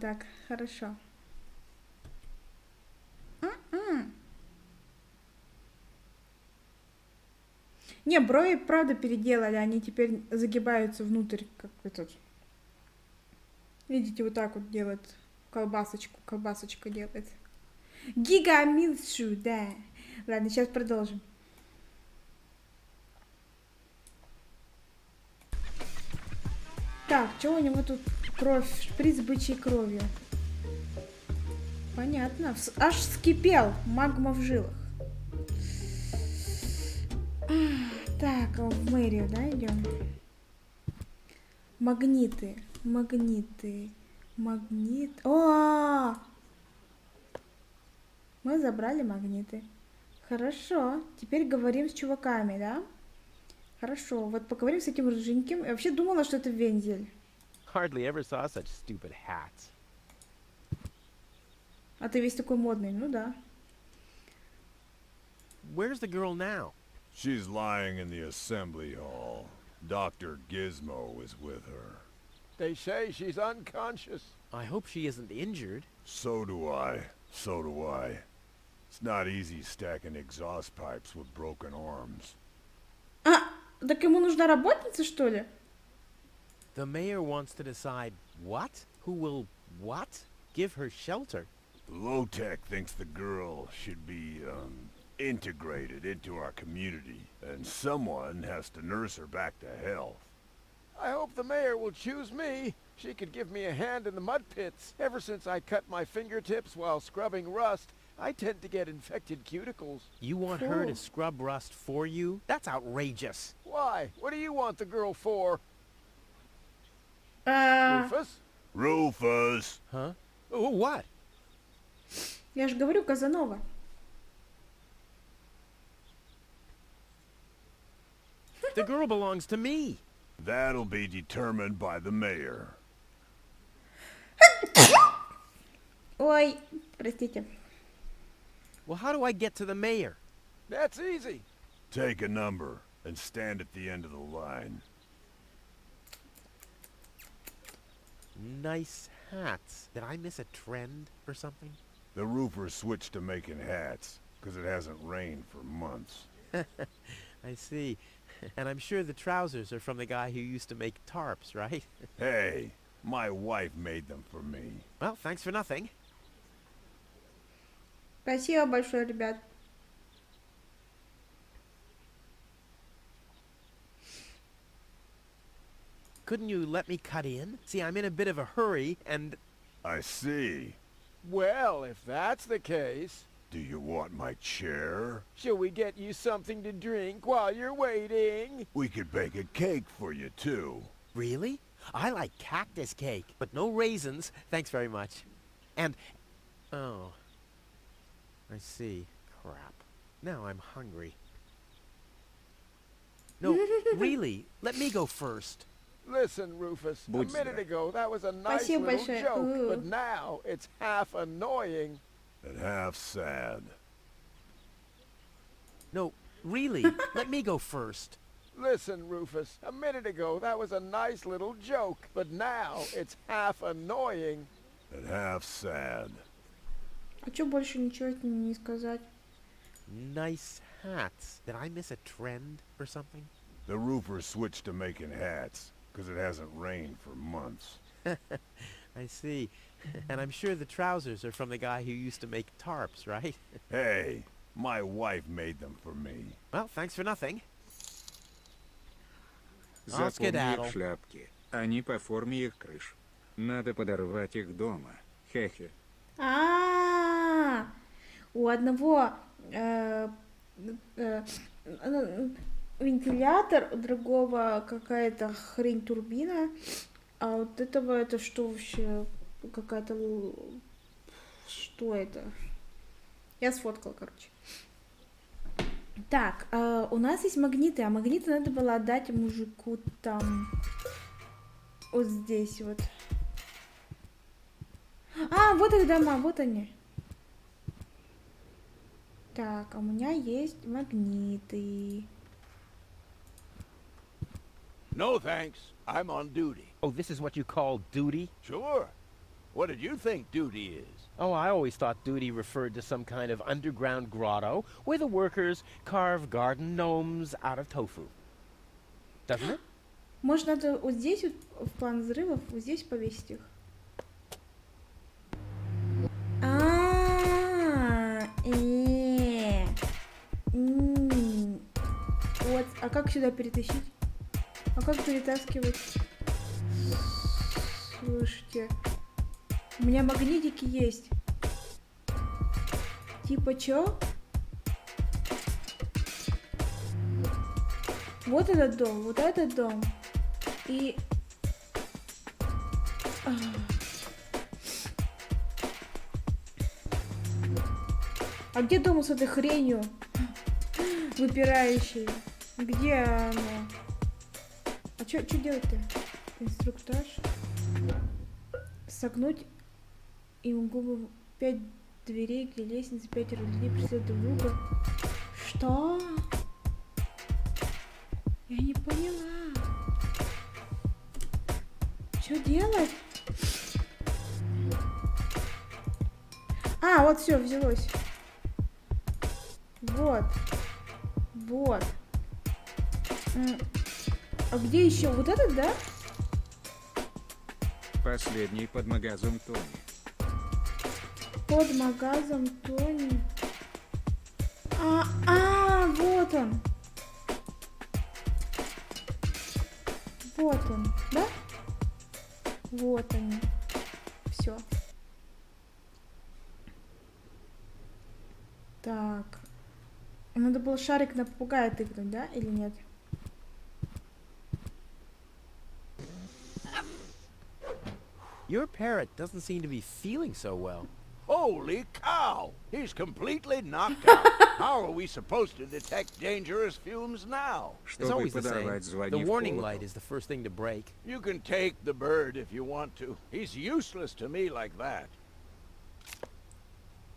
Так, хорошо. Не, брови правда переделали, они теперь загибаются внутрь, как этот. Видите, вот так вот делает колбасочку, колбасочка делает. Гига милшу, да. Ладно, сейчас продолжим. Так, что у него тут? Кровь, шприц бычьей кровью. Понятно. Аж вскипел, магма в жилах. Так, в мэрию, да, идем? Магниты, магниты, магнит. О! Мы забрали магниты. Хорошо. Теперь говорим с чуваками, да? Хорошо. Вот поговорим с этим рыженьким. Я вообще думала, что это вензель. Hardly ever saw such stupid hats. А ты весь такой модный, ну да. Where's the girl now? She's lying in the assembly hall. Dr. Gizmo is with her. They say she's unconscious. I hope she isn't injured. So do I. So do I. It's not easy stacking exhaust pipes with broken arms. А, так ему нужна работница, что ли? The mayor wants to decide what? Who will what? Give her shelter. Low-Tech thinks the girl should be, integrated into our community, and someone has to nurse her back to health. I hope the mayor will choose me. She could give me a hand in the mud pits. Ever since I cut my fingertips while scrubbing rust, I tend to get infected cuticles. You want her to scrub rust for you? That's outrageous. Why? What do you want the girl for? А, Rufus? Rufus! Huh? Oh, what? я же говорю, Казанова. The girl belongs to me. That'll be determined by the mayor. Ой, простите. Well, how do I get to the mayor? That's easy. Take a number and stand at the end of the line. Nice hats. Did I miss a trend or something? The roofer switched to making hats, because it hasn't rained for months. I see. And I'm sure the trousers are from the guy who used to make tarps, right? Hey, my wife made them for me. Well, thanks for nothing. Спасибо большое, ребят. Couldn't you let me cut in? See, I'm in a bit of a hurry, and... I see. Well, if that's the case, Do you want my chair? shall we get you something to drink while you're waiting? We could bake a cake for you, too. Really? I like cactus cake, but no raisins. Thanks very much. And... Oh. I see. Crap. Now I'm hungry. No, really. Let me go first. Listen, Rufus, a Будь minute здоров. ago that was a nice Спасибо little большое. joke, but now it's half annoying. And half sad. No, really. Let me go first. Listen, Rufus, a minute ago that was a nice little joke, but now it's half annoying. And half sad. А что больше ничего не сказать? Nice hats. Did I miss a trend or something? The roofer switched to making hats, because it hasn't rained for months. I see. And I'm sure the trousers are from the guy who used to make tarps, right? Hey, my wife made them for me. Well, thanks for nothing. Запомни skedaddle. их шляпки. Они по форме их крыш. Надо подорвать их дома. Хе-хе. У одного вентилятор, у другого какая-то хрень турбина, а вот этого это что вообще? Какая-то... Что это? Я сфоткала, короче. Так, у нас есть магниты, а магниты надо было отдать мужику там... Вот здесь вот. А, вот их дома, вот они. Так, а у меня есть магниты. No thanks, I'm on duty. Oh, this is what you call duty? Sure. What did you think duty is? Oh, I always thought duty referred to some kind of underground grotto where the workers carve garden gnomes out of tofu. Doesn't it? Может, надо вот здесь, вот, в план взрывов, вот здесь повесить их? Вот, а как сюда перетащить? А как перетаскивать? Слушайте, у меня магнитики есть. Типа чё? Вот этот дом, вот этот дом. И... А где дом с этой хренью? Выпирающей. Где оно? А чё делать-то? Инструктаж. Согнуть им губы 5 дверей, где лестница, 5 людей преследуют друг друга. Что? Я не поняла. Что делать? А, вот все, взялось. Вот. Вот. А где еще? Вот этот, да? Последний под магазом Тони. Под магазом Тони. Вот он. Вот он, да? Вот они. Все. Так. Надо было шарик на попугая тыкнуть, да? Или нет? Your parrot doesn't seem to be feeling so well. Holy cow! He's completely knocked out. How are we supposed to detect dangerous fumes now? It's Чтобы always the same. подорвать The звонив warning колокол. light is the first thing to break. You can take the bird if you want to. He's useless to me like that.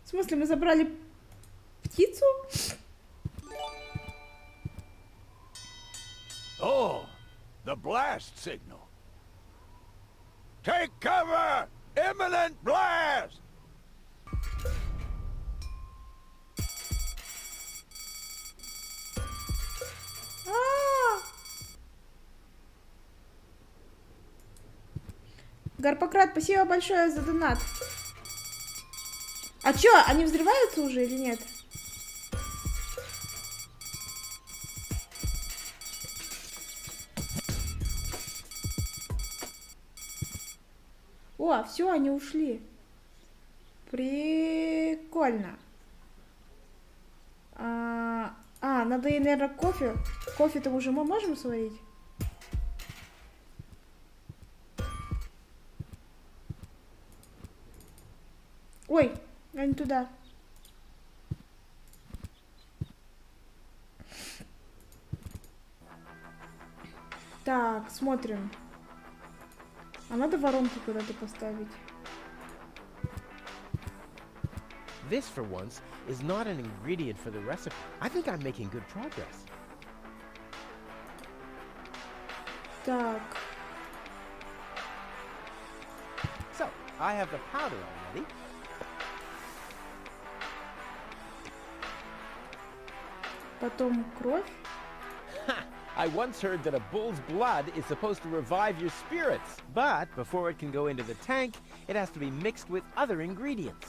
В смысле, мы забрали птицу? Oh, the blast signal. Take cover! Imminent blast! Гарпократ, спасибо большое за донат. А чё, они взрываются уже или нет? О, все, они ушли. Прикольно. Надо ей, наверное, кофе. Кофе-то уже мы можем сварить? Ой, я не туда. Так, смотрим. А надо воронку куда-то поставить. This, for once, is not an ingredient for the recipe. I think I'm making good progress. Так. So, I have the powder already. Потом кровь. I once heard that a bull's blood is supposed to revive your spirits, but before it can go into the tank, it has to be mixed with other ingredients.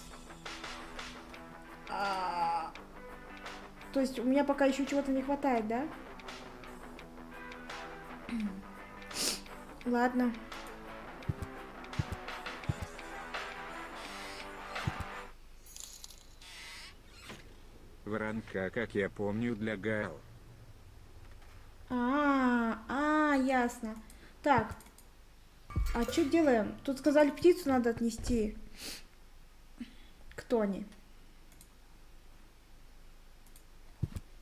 То есть у меня пока еще чего-то не хватает, да? Ладно. Воронка, как я помню, для Гаал. Ясно. Так. А что делаем? Тут сказали, птицу надо отнести к Тони.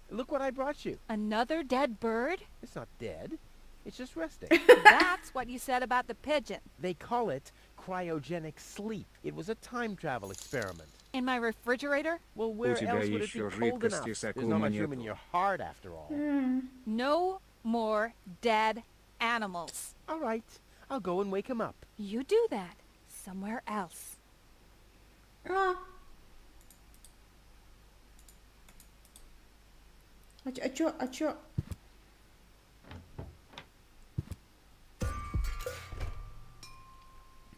Look what I brought you. Another dead bird? It's not dead. It's just resting. That's what you said about the pigeon. They call it cryogenic sleep. It was a time travel experiment. In my refrigerator? Well, where тебя else would it be еще cold enough? жидкости с There's not much room аккумулятора. in your heart, after all. No more dead animals. All right. I'll go and wake him up. You do that somewhere else. А. А чё?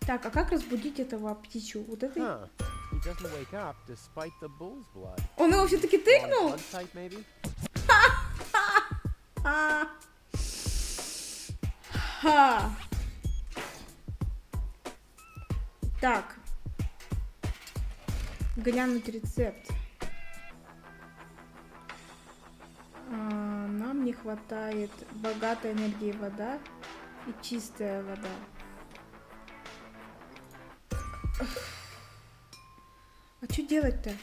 Так, а как разбудить этого птичью? Вот этой? Huh. He doesn't wake up despite the bull's blood. Он его все-таки тыкнул? Blood type, maybe? А. Ха. Так. Глянуть рецепт. Нам не хватает богатой энергии вода и чистая вода. А что делать-то?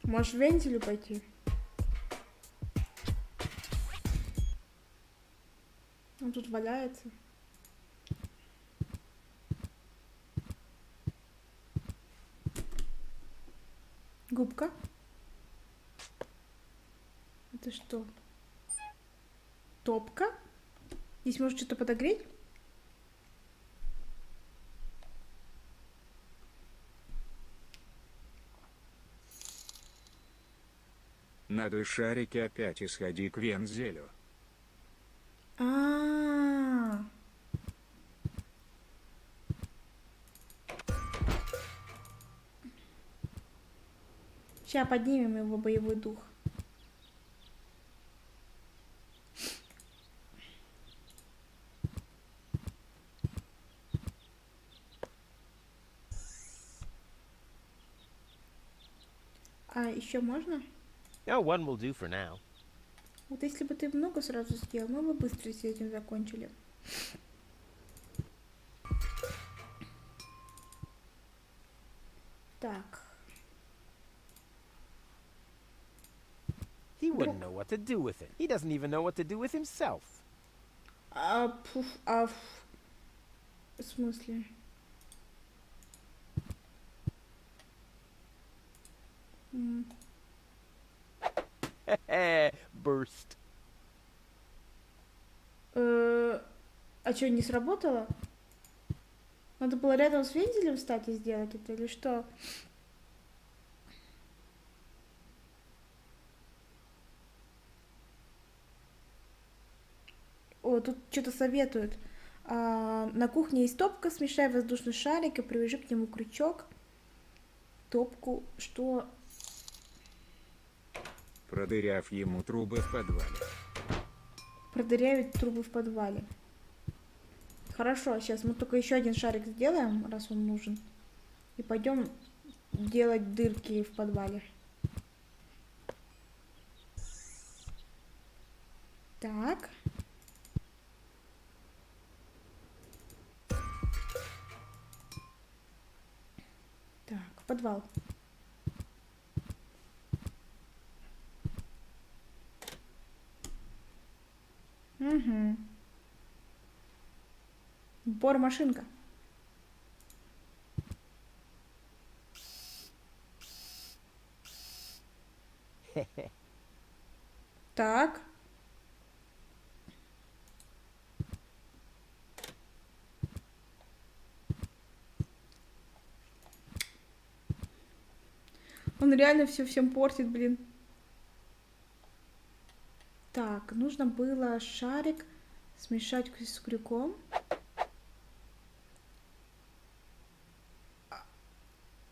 Можешь в вентилю пойти? Он тут валяется. Губка. Это что? Топка? Здесь может что-то подогреть? Надуй шарики опять и сходи к вензелю. А-а-а. Сейчас поднимем его боевой дух. А еще можно? Oh, one will do for now. Вот если бы ты много сразу сделал, мы бы быстро с этим закончили. Так. He wouldn't know what to do with it. He doesn't even know what to do with himself. В смысле? Burst. А что, не сработало? Надо было рядом с вентилем встать и сделать это, или что? О, тут что-то советуют. На кухне есть топка, смешай воздушный шарик и привяжи к нему крючок. Топку, что... Продыряв ему трубы в подвале. Продырявить трубы в подвале. Хорошо, сейчас мы только еще один шарик сделаем, раз он нужен. И пойдем делать дырки в подвале. Так. Так, подвал. Угу. Бормашинка. Так. Он реально все всем портит, блин. Так, нужно было шарик смешать с крюком.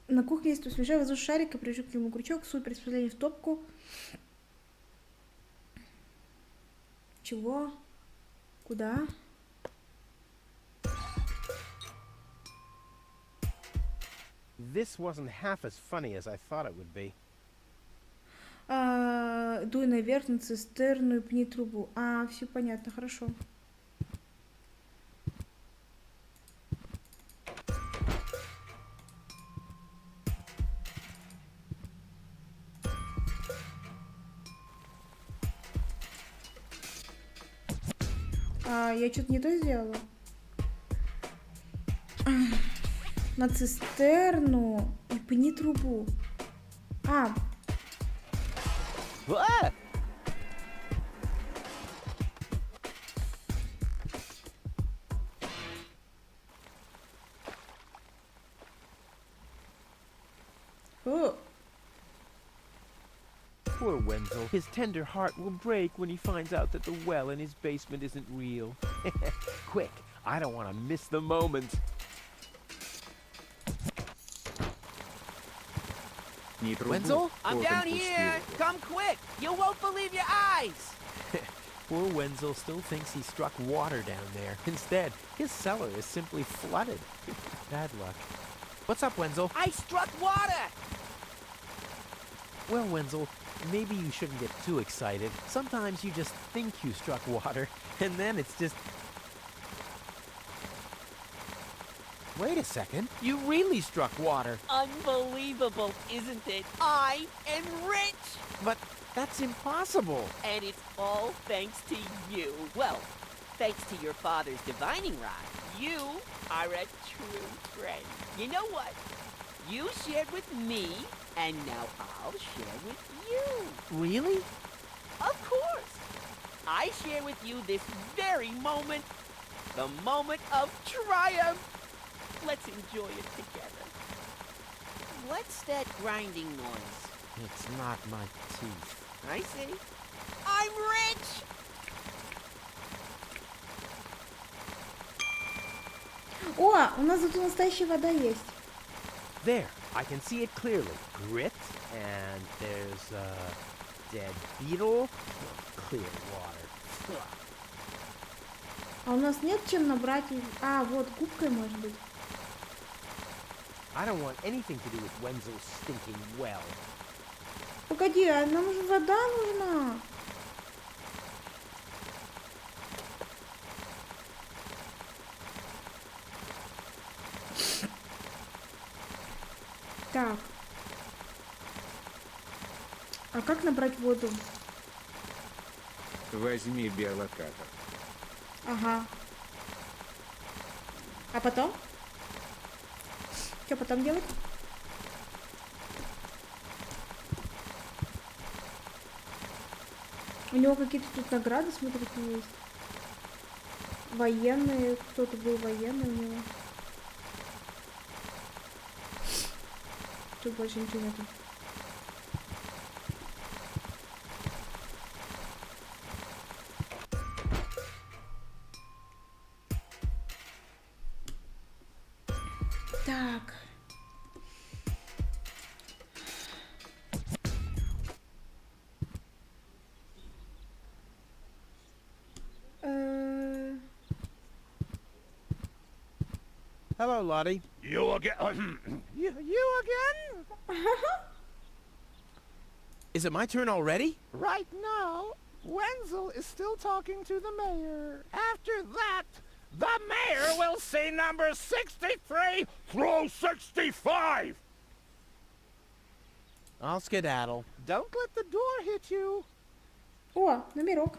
На кухне есть смешай воздушный шарик и привяжи к нему крючок, суй приспособление в топку. Чего? Куда? This wasn't half as funny as I thought it would be. Дуй наверх на цистерну и пни трубу. Все понятно, хорошо. Я что-то не то сделала. На цистерну и пни трубу. Ah! О, Poor Wenzel. His tender heart will break when he finds out that the well in his basement isn't real. Quick, I don't want to miss the moment. Не трубу, Wenzel, I'm потом down пустую. here. Come quick. You won't believe your eyes. Poor Wenzel still thinks he struck water down there. Instead, his cellar is simply flooded. Bad luck. What's up, Wenzel? I struck water. Well, Wenzel, maybe you shouldn't get too excited. Sometimes you just think you struck water, and then it's just... Wait a second. You really struck water. Unbelievable, isn't it? I am rich. But that's impossible. And it's all thanks to you. Well, thanks to your father's divining rod. You are a true friend. You know what? You shared with me, and now I'll share with you. Really? Of course. I share with you this very moment. The moment of triumph. Let's enjoy it together. What's that grinding noise? It's not my teeth. I see. I'm rich! О, у нас зато настоящая вода есть. There, I can see it clearly. Grit, and there's a dead beetle. Clear water. А у нас нет чем набрать... А, вот, губкой, может быть. I don't want anything to do with Wenzel's stinking well. Погоди, а нам же вода нужна. Так. А как набрать воду? Возьми биолокатор. Ага. А потом? Что потом делать? У него какие-то тут награды, смотрите, есть. Военные, кто-то был военный у него. Тут больше ничего нету. Так. Hello, Lottie. You again? You again? Is it my turn already? Right now, Wenzel is still talking to the mayor. After that, the mayor will say number 63 Throw 65! I'll skedaddle. Don't let the door hit you. О, номерок.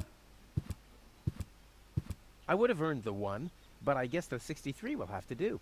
I would have earned the 1, but I guess the 63 will have to do.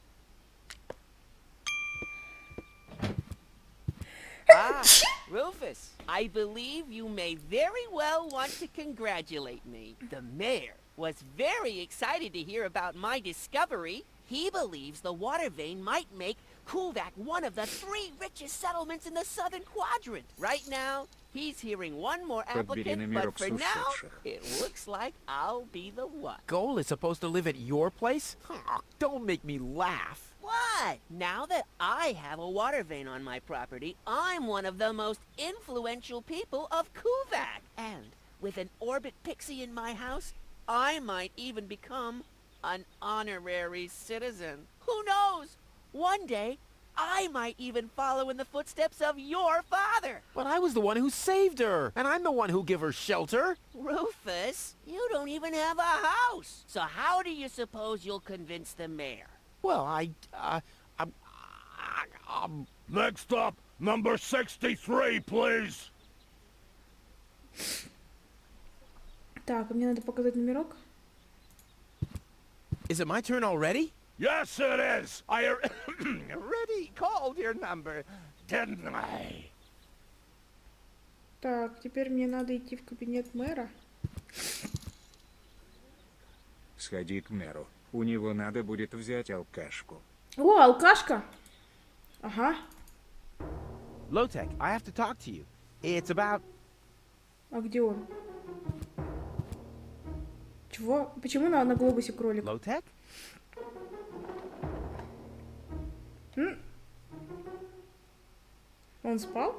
Ah, Rufus, I believe you may very well want to congratulate me. The mayor was very excited to hear about my discovery. He believes the water vein might make Kuvak one of the 3 richest settlements in the southern quadrant. Right now, he's hearing one more applicant, but for now, it looks like I'll be the one. Goal is supposed to live at your place? Oh, don't make me laugh. What? Now that I have a water vein on my property, I'm one of the most influential people of Kuvak. And with an orbit pixie in my house, I might even become an honorary citizen. Who knows? One day, I might even follow in the footsteps of your father. But I was the one who saved her, and I'm the one who gave her shelter. Rufus, you don't even have a house. So how do you suppose you'll convince the mayor? Well, Next up, number 63, please! Так, мне надо показать номерок. Is it my turn already? Yes, it is! I already called your number, didn't I? Так, теперь мне надо идти в кабинет мэра. Сходи к мэру. У него надо будет взять алкашку. О, алкашка! Ага. Low-tech, I have to talk to you. It's about... А где он? Чего? Почему на глобусе кролик? Low-tech? Он спал?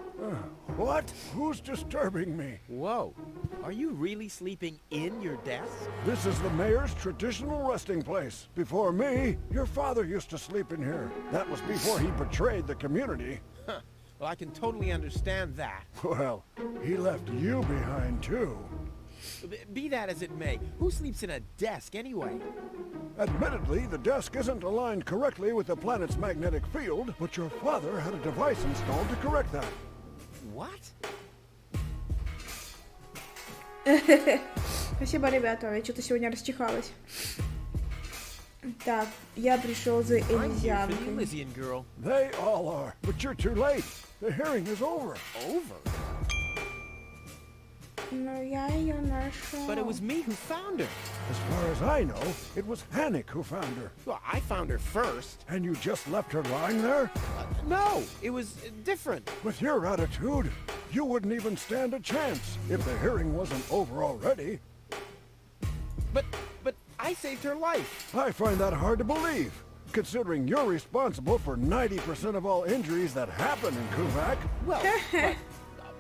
What? Who's disturbing me? Whoa. Are you really sleeping in your desk? This is the mayor's traditional resting place. Before me, your father used to sleep in here. That was before he betrayed the community. Huh. Well, I can totally understand that. Well, he left you behind too. Be that as it may, who sleeps in a desk anyway? Admittedly, the desk isn't aligned correctly with the planet's magnetic field, but your father had a device installed to correct that. What? Спасибо, ребята, я что-то сегодня расчихалась. Так, я пришел за I'm here for the Элизианкой. Elysian girl. They all are, but you're too late. The hearing is over. Over? Но я ее нашел. But it was me who found her. As far as I know, it was Hannick who found her. Well, I found her first. And you just left her lying there? No, it was different. With your attitude, you wouldn't even stand a chance if the hearing wasn't over already. But I saved her life. I find that hard to believe, considering you're responsible for 90% of all injuries that happen in Kuvak. Well,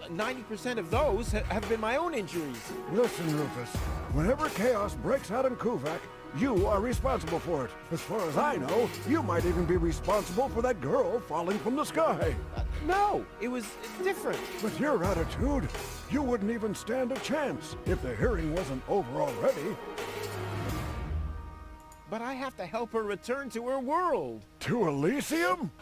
but 90% of those have been my own injuries. Listen, Rufus, whenever chaos breaks out in Kuvak, you are responsible for it. As far as I know, you might even be responsible for that girl falling from the sky. No, it was different. With your attitude, you wouldn't even stand a chance if the hearing wasn't over already. But I have to help her return to her world. To Elysium?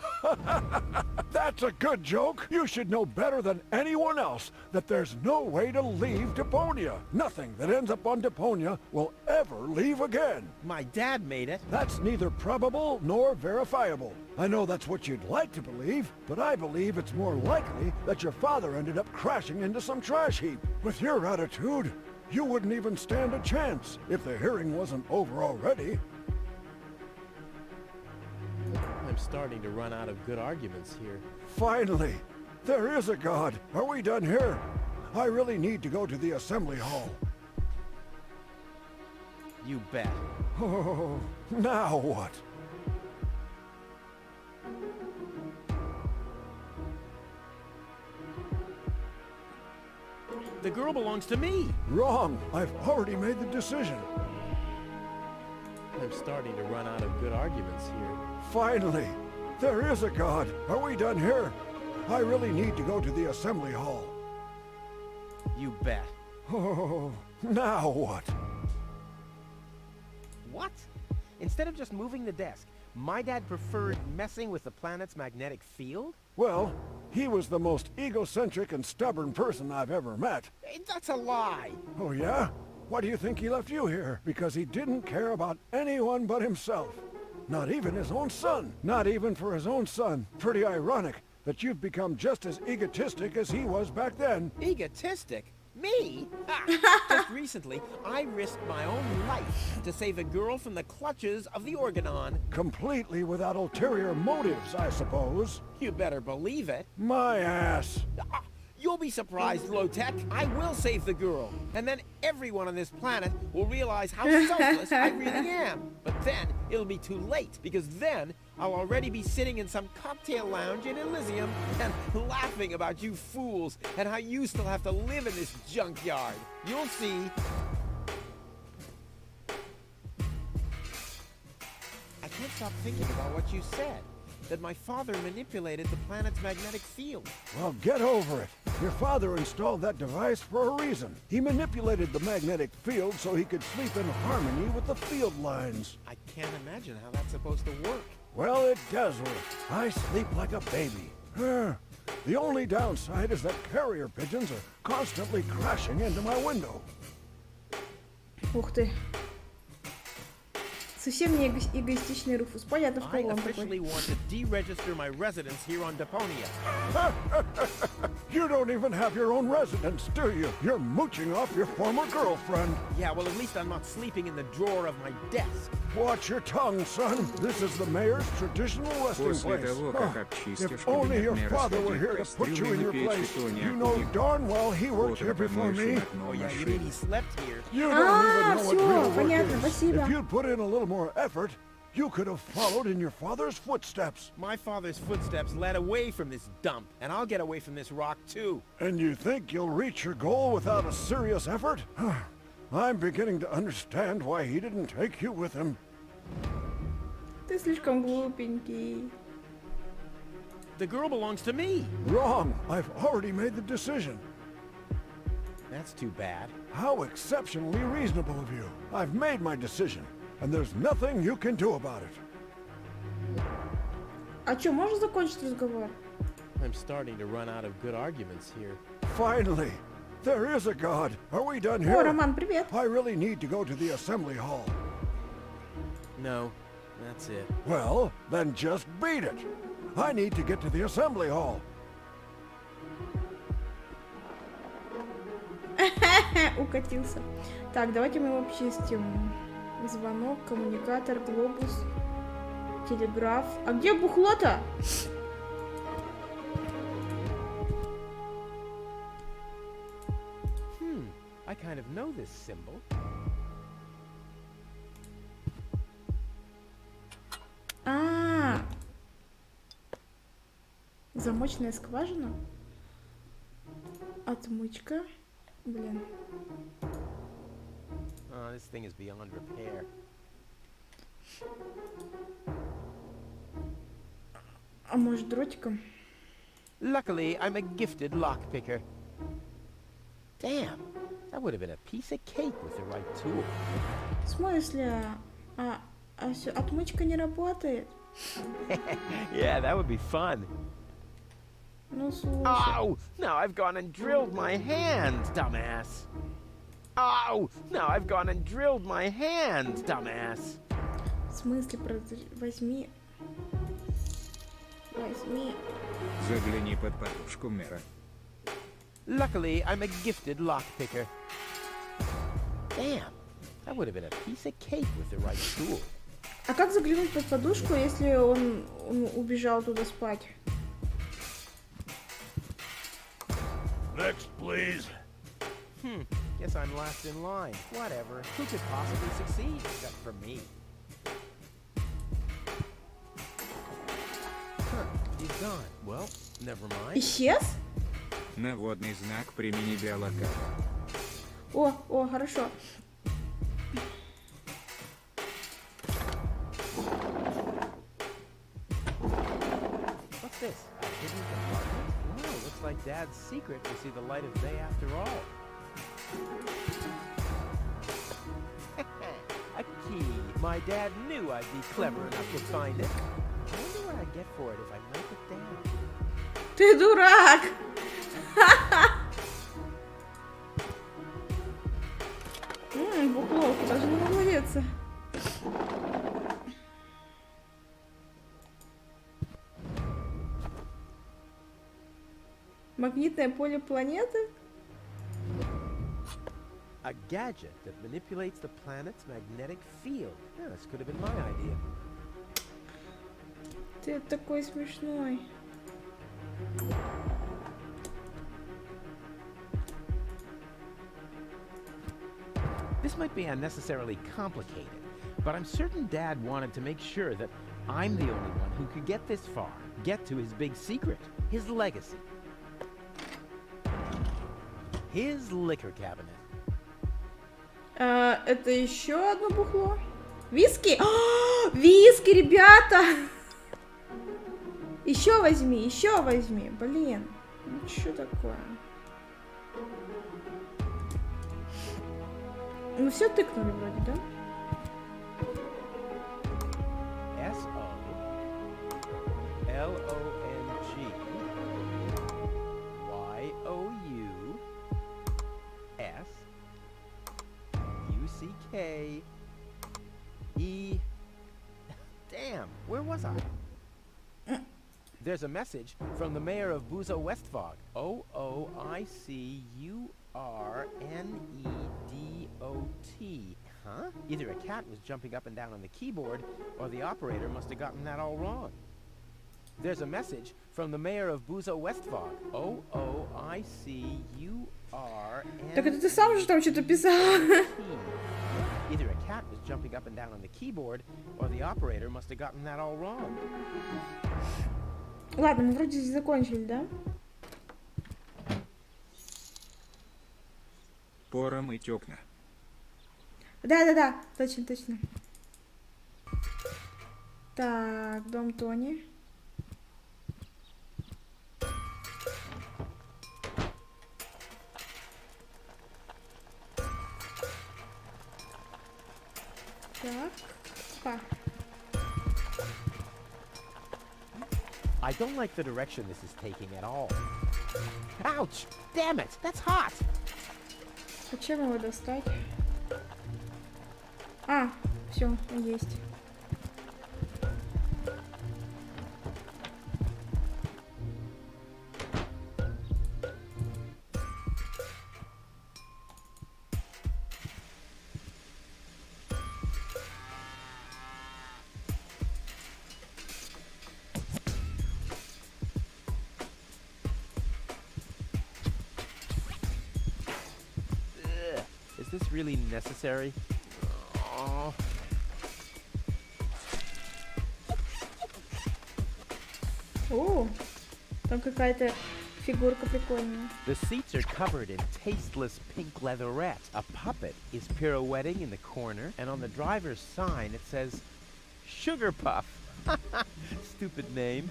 That's a good joke. You should know better than anyone else that there's no way to leave Deponia. Nothing that ends up on Deponia will ever leave again. My dad made it. That's neither probable nor verifiable. I know that's what you'd like to believe, but I believe it's more likely that your father ended up crashing into some trash heap. With your attitude, you wouldn't even stand a chance if the hearing wasn't over already. I'm starting to run out of good arguments here. Finally! There is a God! Are we done here? I really need to go to the assembly hall. You bet. Oh, now what? The girl belongs to me. Wrong! I've already made the decision. I'm starting to run out of good arguments here. Finally! There is a God! Are we done here? I really need to go to the assembly hall. You bet. Oh, now what? What? Instead of just moving the desk, my dad preferred messing with the planet's magnetic field? Well, he was the most egocentric and stubborn person I've ever met. That's a lie. Oh yeah? Why do you think he left you here? Because he didn't care about anyone but himself. Not even his own son. Not even for his own son. Pretty ironic that you've become just as egotistic as he was back then. Egotistic? Me? Ha! Just recently, I risked my own life to save a girl from the clutches of the Organon. Completely without ulterior motives, I suppose. You better believe it. My ass. You'll be surprised, Low-Tech. I will save the girl. And then everyone on this planet will realize how selfless I really am. But then it'll be too late, because then I'll already be sitting in some cocktail lounge in Elysium and laughing about you fools and how you still have to live in this junkyard. You'll see. I can't stop thinking about what you said. That my father manipulated the planet's magnetic field. Well, get over it. Your father installed that device for a reason. He manipulated the magnetic field so he could sleep in harmony with the field lines. I can't imagine how that's supposed to work. Well, it does work. I sleep like a baby. The only downside is that carrier pigeons are constantly crashing into my window. Ух ты. Совсем не эгоистичный Руфус. Понятно, в I кого он officially такой. want to deregister my residence here on Deponia. You don't even have your own residence, do you? You're mooching off your former girlfriend. Yeah, well, at least I'm not sleeping in the drawer of my desk. Watch your tongue, son. This is the mayor's traditional resting После place. того, как обчистишь If only your кабинет мэра, father were сходи here к to put you кастрюле in your на печь, place. то не You know окунем. darn well he worked here Утром before помоешь me. окно Oh, yeah, you машины. mean he slept here? You don't even know what всё, real work понятно, is. спасибо. If you'd put in a little more effort, you could have followed in your father's footsteps. My father's footsteps led away from this dump, and I'll get away from this rock too. And you think you'll reach your goal without a serious effort? I'm beginning to understand why he didn't take you with him. Ты слишком глупенький. The girl belongs to me. Wrong. I've already made the decision. That's too bad. How exceptionally reasonable of you. I've made my decision, and there's nothing you can do about it. А чё, можно закончить разговор? I'm starting to run out of good arguments here. Finally, there is a God. Are we done О, here? Роман, привет. I really need to go to the assembly hall. No, that's it. Well, then just beat it. I need to get to the assembly hall. Укатился. Так, давайте мы его обчистим. Звонок, коммуникатор, глобус, телеграф. А где бухло-то? I kind of know this symbol. А, замочная скважина. Отмычка. Блин. Oh, this thing is beyond repair. А может дротиком? Luckily, I'm a gifted lockpicker. Damn, that would have been a piece of cake with the right tool. В смысле? Отмычка не работает? Yeah, that would be fun. Ну слушай. Oh, now I've gone and drilled my hand, dumbass. Oh, now I've gone and drilled my hand, dumbass. В смысле, возьми. Возьми. Загляни под подушку мэра. Luckily, I'm a gifted lockpicker. Damn, that would have been a piece of cake with the right tool. А как заглянуть под подушку, если он убежал туда спать? Next, please. Guess I'm last in line. Whatever. Who could possibly succeed except for me? Huh, he's gone. Well, never mind. Исчез? Наводный знак примени для локатора. О, хорошо. What's this? A hidden compartment? Wow, looks like Dad's secret will see the light of day after all. A key. My dad knew I'd be clever enough to find it. I wonder what I'd get for it if I break it down. Ты дурак! Бухло, куда же не могло деться? Магнитное поле планеты? A gadget that manipulates the planet's magnetic field. Yeah, this could have been my idea. Ты такой смешной. This might be unnecessarily complicated, but I'm certain Dad wanted to make sure that I'm the only one who could get this far, get to his big secret, his legacy. His liquor cabinet. Это еще одно бухло? Виски? Виски, ребята! Еще возьми. Блин, ну что такое? Ну все тыкнули вроде, да? S-O-L-O-N-G-Y-O-U-S-E. Damn, where was I? There's a message from the mayor of Buzo Westfog. O-O-I-C-U-R-N-E-D-O-T. Huh? Either a cat was jumping up and down on the keyboard, or the operator must have gotten that all wrong. There's a message from the mayor of Buzo Westfog. O-O-I-C-U-R-N. Так это ты сам же там что-то писал. Either a cat was jumping up and down on the keyboard, or the operator must have gotten that all wrong. Ладно, мы вроде здесь закончили, да? Пора мыть окна. Да, точно, точно. Так, дом Тони. Так, па. I don't like the direction this is taking at all. Ouch! Damn it! That's hot! Зачем его достать? А, все, есть. Is this really necessary? Oh. О, там какая-то фигурка прикольная. The seats are covered in tasteless pink leatherette. A puppet is pirouetting in the corner, and on the driver's sign it says, Sugar Puff. Stupid name.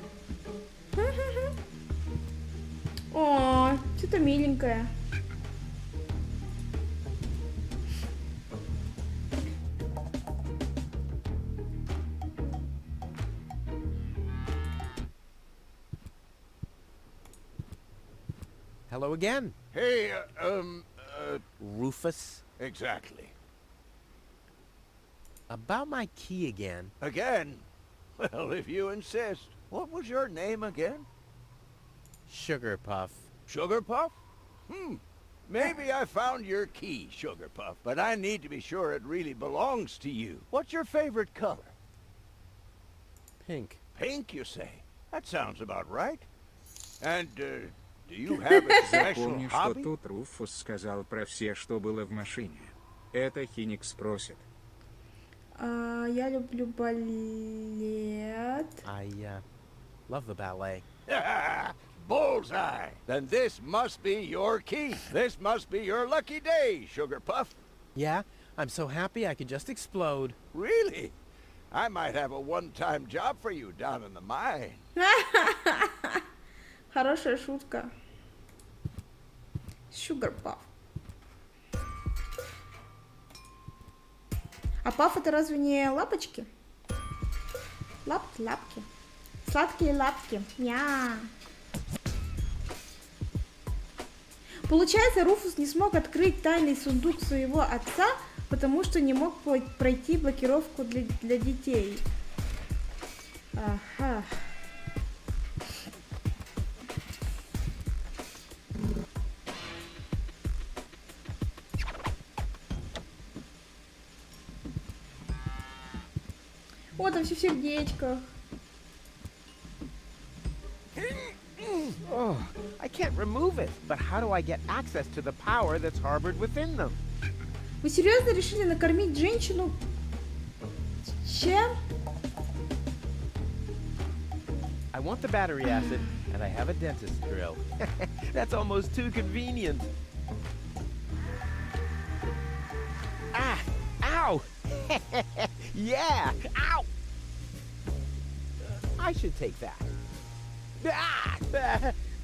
О, что-то миленькое. Hello again. Hey, Rufus. exactly. About my key again. Again? Well, if you insist. What was your name again? Sugar Puff. Sugar Puff? Maybe I found your key, Sugar Puff, but I need to be sure it really belongs to you. What's your favorite color? Pink. Pink, you say? That sounds about right. And, do you have a special Запомни, что hobby? тут Руфус сказал про все, что было в машине. Это Хиникс просит. Я люблю балет. I love the ballet. Bullseye! Then this must be your key. This must be your lucky day, Sugar Puff. Yeah, I'm so happy I could just explode. Really? I might have a one-time job for you down in the mine. Хорошая шутка. Sugar Puff. А паф это разве не лапочки? Лапки, лапки. Сладкие лапки. Ня. Получается, Руфус не смог открыть тайный сундук своего отца, потому что не мог пройти блокировку для детей. Ага. О, там все в сердечках. Oh, I can't remove it. But how do I get access to the power that's harbored within them? Вы серьезно решили накормить женщину? Чем? I want the battery acid, and I have a dentist drill. That's almost too convenient. Ah! Ow! Yeah! Ow! I should take that. Ah!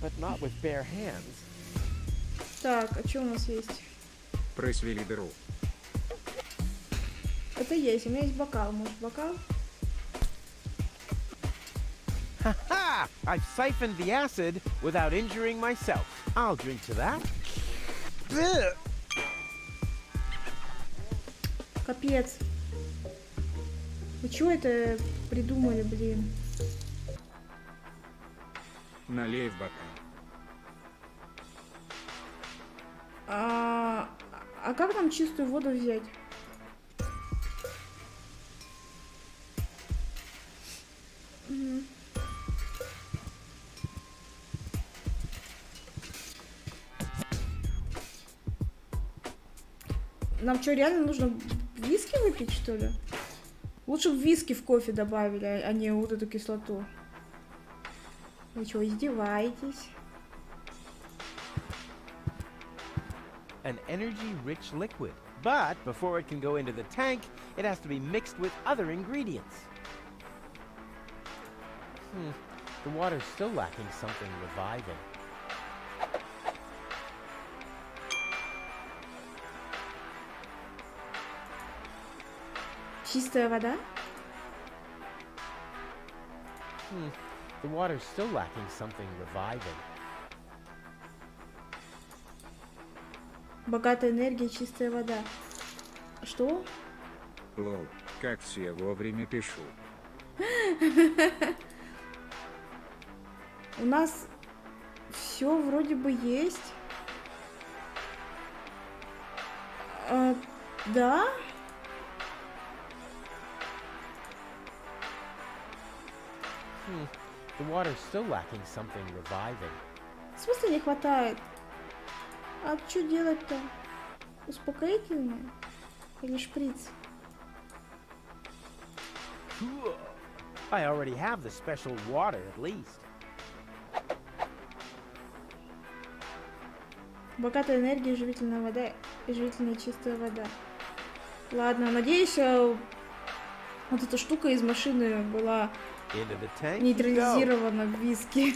But not with bare hands. Так, а что у нас есть? Просвели дыру. Это есть, у меня есть бокал. Может, бокал? Ha! I've siphoned the acid without injuring myself. I'll drink to that. Капец. Вы чего это придумали, блин? Налей в бокал. А как нам чистую воду взять? Нам что, реально нужно виски выпить, что ли? Лучше бы виски в кофе добавили, а не вот эту кислоту. Вы что, издеваетесь? An energy-rich liquid. But before it can go into the tank, it has to be mixed with other ingredients. The water's still lacking something reviving. Чистая вода? The water's still lacking something reviving. Богатая энергия, чистая вода. Что? Лол, как все вовремя пишу. У нас все вроде бы есть. Да? The water's still lacking something reviving. В смысле не хватает? А что делать-то? Успокоительное? Или шприц? I already have the special water at least. Богатая энергия, живительная вода и живительная чистая вода. Ладно, надеюсь, вот эта штука из машины была Into the tank you go. нейтрализирована в виски.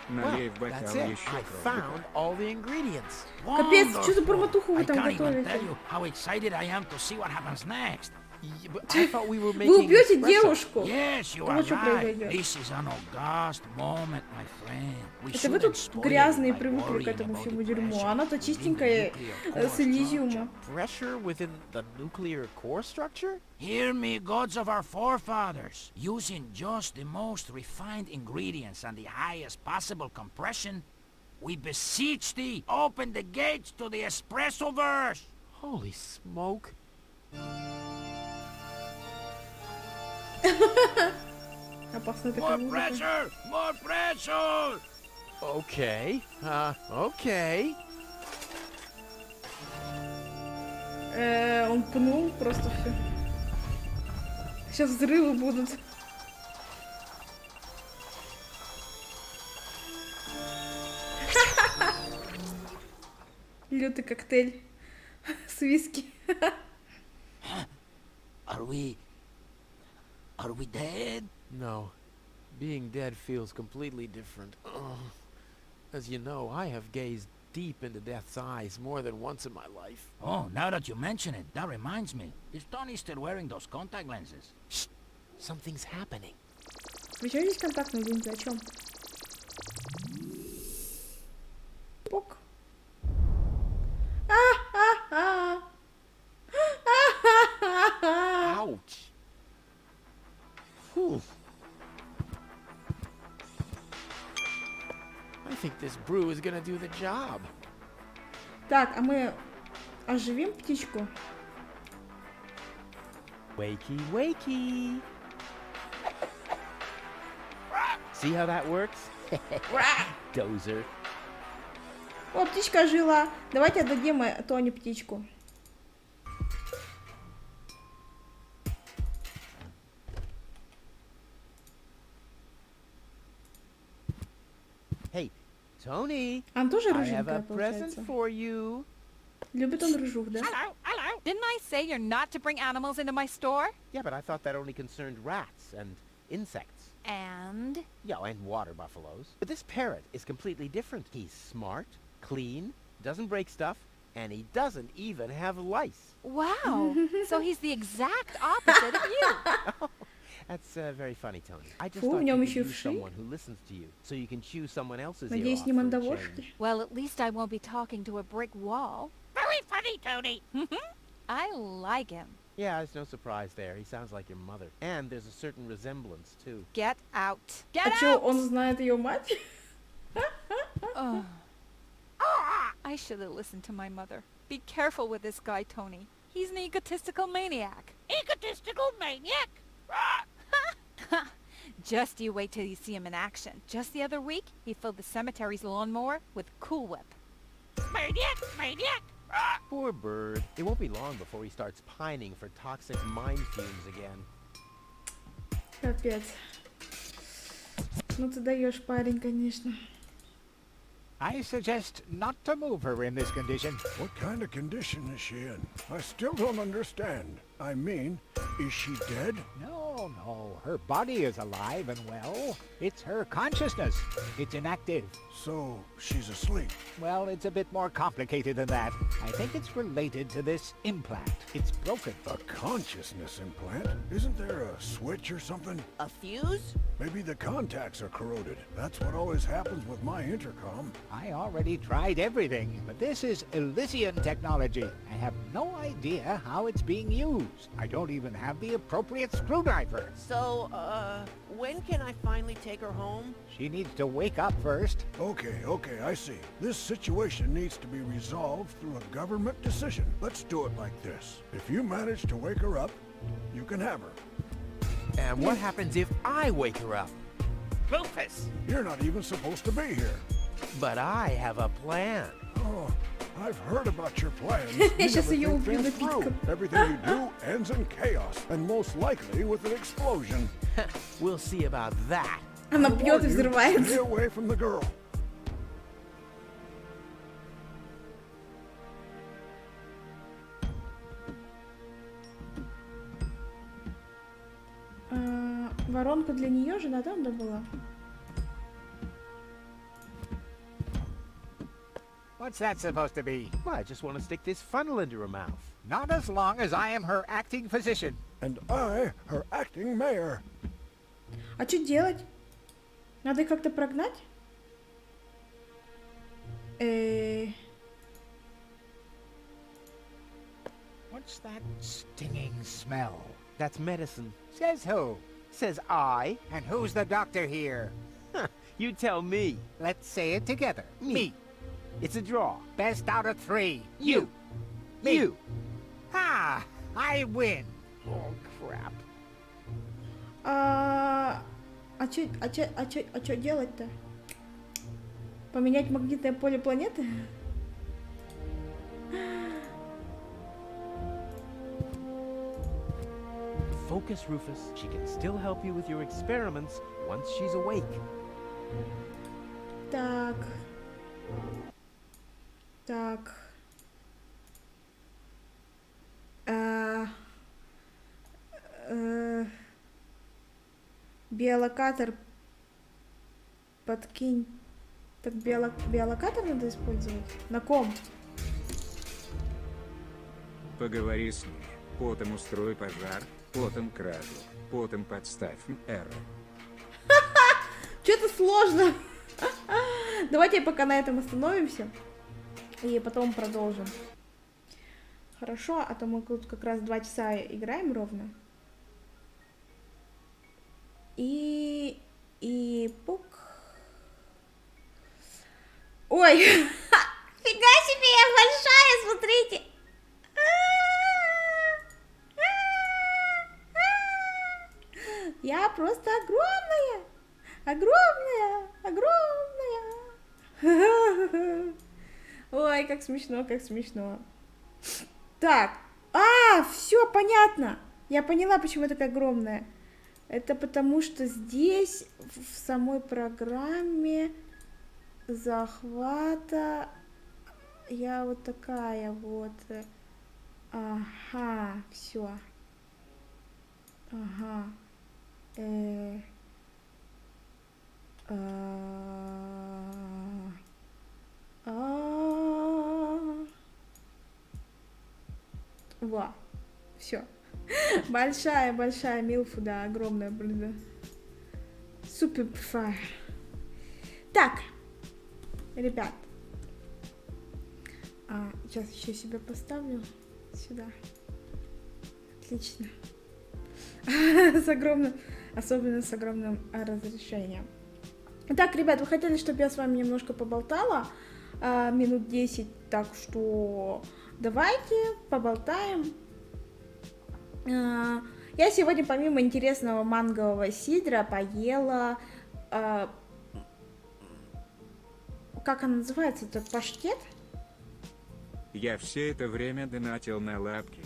Налей в That's бокал it. еще I кровь. found all the ingredients. Капец, что за Wonderful. бормотуху вы I там can't even готовите? tell you how excited I am to see what happens next. Yeah, but I thought we were Вы making убьете espresso. девушку. Yes, you Ну, are что right. произойдет? This is an august moment, my friend. We Это вы shouldn't тут spoil it грязные by привыкли к worrying этому about всему the дерьму. pressure Она-то within the чистенькая nuclear core с изюма. structure. Pressure within the nuclear core structure? Hear me, gods of our forefathers. Using just the most refined ingredients and the highest possible compression, we beseech thee, open the gates to the espresso-verse. Holy smoke. Опасная More такая музыка. pressure! More pressure! Okay. Okay. Он пнул просто все. Сейчас взрывы будут. Лютый коктейль с виски. Are we dead? No. Being dead feels completely different. Ugh. As you know, I have gazed deep into death's eyes more than once in my life. Oh, now that you mention it, that reminds me. Is Tony still wearing those contact lenses? Shh! Something's happening. Почему здесь контактные линзы? О чем? Пок. Ouch! Whew. I think this brew is gonna do the job. Так, а мы оживим птичку? Wakey, wakey! See how that works? Dozer. О, птичка ожила. Давайте отдадим Тони птичку. Hey, Tony! Она тоже I have рыженькая, a present получается. for you. Любит он рыжух, да? Hello, hello. Didn't I say you're not to bring animals into my store? Yeah, but I thought that only concerned rats and insects. And? Yeah, and water buffaloes. But this parrot is completely different. He's smart, clean, doesn't break stuff, and he doesn't even have lice. Wow. So he's the exact opposite of you. That's very funny, Tony. I just Фу, thought в нем you еще could use вши. someone who listens to you, so you can chew someone else's ear Надеюсь, off не for a мандавошки. change. Well, at least I won't be talking to a brick wall. Very funny, Tony. I like him. Yeah, there's no surprise there. He sounds like your mother. And there's a certain resemblance, too. Get out. А Get чё, out! он знает ее мать? Ugh. I should have listened to my mother. Be careful with this guy, Tony. He's an egotistical maniac. Egotistical maniac. Just you wait till you see him in action. Just the other week, he filled the cemetery's lawnmower with Cool Whip. Maniac, maniac. Poor bird. It won't be long before he starts pining for toxic mine fumes again. Капец. Ну ты даешь, парень, конечно. I suggest not to move her in this condition. What kind of condition is she in? I still don't understand. I mean, is she dead? No, no. Her body is alive and well. It's her consciousness. It's inactive. So, she's asleep. Well, it's a bit more complicated than that. I think it's related to this implant. It's broken. A consciousness implant? Isn't there a switch or something? A fuse? Maybe the contacts are corroded. That's what always happens with my intercom. I already tried everything, but this is Elysian technology. I have no idea how it's being used. I don't even have the appropriate screwdriver. So, when can I finally take her home? She needs to wake up first. Okay, I see. This situation needs to be resolved through a government decision. Let's do it like this. If you manage to wake her up, you can have her. And what happens if I wake her up? Rufus! You're not even supposed to be here. But I have a plan. Oh, I've heard about your plans. You Сейчас never ее think убью things through. напитком. Everything you do ends in chaos, and most likely with an explosion. We'll see about that. Она I пьет и warn you, stay взрывается. away from the girl. Воронка для нее же надо было. What's that supposed to be? Well, I just want to stick this funnel into her mouth. Not as long as I am her acting physician. And I, her acting mayor. А что делать? Надо их как-то прогнать? What's that stinging smell? That's medicine. Says who? Says I. And who's the doctor here? You tell me. Let's say it together. Me. It's a draw. Best out of 3. You. Me. You. Ah! I win. Oh, crap. А чё делать-то? Поменять магнитное поле планеты? Focus, Rufus. She can still help you with your experiments once she's awake. Так. Так. Биолокатор подкинь. Так биолокатор надо использовать? На ком? Поговори с ними, потом устрой пожар, потом кражу, потом подставь эррор. Что-то сложно. Давайте пока на этом остановимся. И потом продолжим. Хорошо, а то мы тут как раз 2 часа играем ровно. И пук. Ой, фига себе, я большая, смотрите. Я просто огромная. Огромная. Ой, как смешно, как смешно. Так, все понятно. Я поняла, почему я такая огромная. Это потому, что здесь, в самой программе захвата, я вот такая вот. Ага, все. Ага. Во, все. Большая милфу, да, огромное блюдо. Супер фай. Так, ребят. Сейчас еще себя поставлю сюда. Отлично. Особенно с огромным разрешением. Так, ребят, вы хотели, чтобы я с вами немножко поболтала? Минут 10, так что давайте поболтаем. Я сегодня помимо интересного мангового сидра поела, как она называется, это паштет? Я все это время донатил на лапки.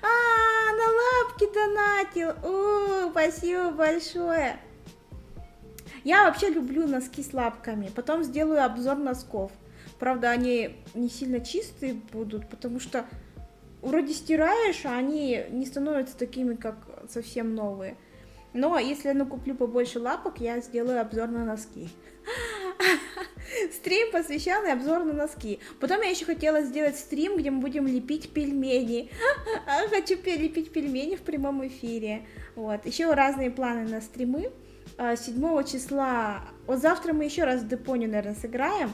На лапки донатил. О, спасибо большое. Я вообще люблю носки с лапками. Потом сделаю обзор носков. Правда, они не сильно чистые будут, потому что вроде стираешь, а они не становятся такими, как совсем новые. Но если я накуплю побольше лапок, я сделаю обзор на носки. Стрим, посвященный обзору на носки. Потом я еще хотела сделать стрим, где мы будем лепить пельмени. Хочу лепить пельмени в прямом эфире. Вот. Еще разные планы на стримы. 7 числа... Вот завтра мы еще раз депонию, наверное, сыграем.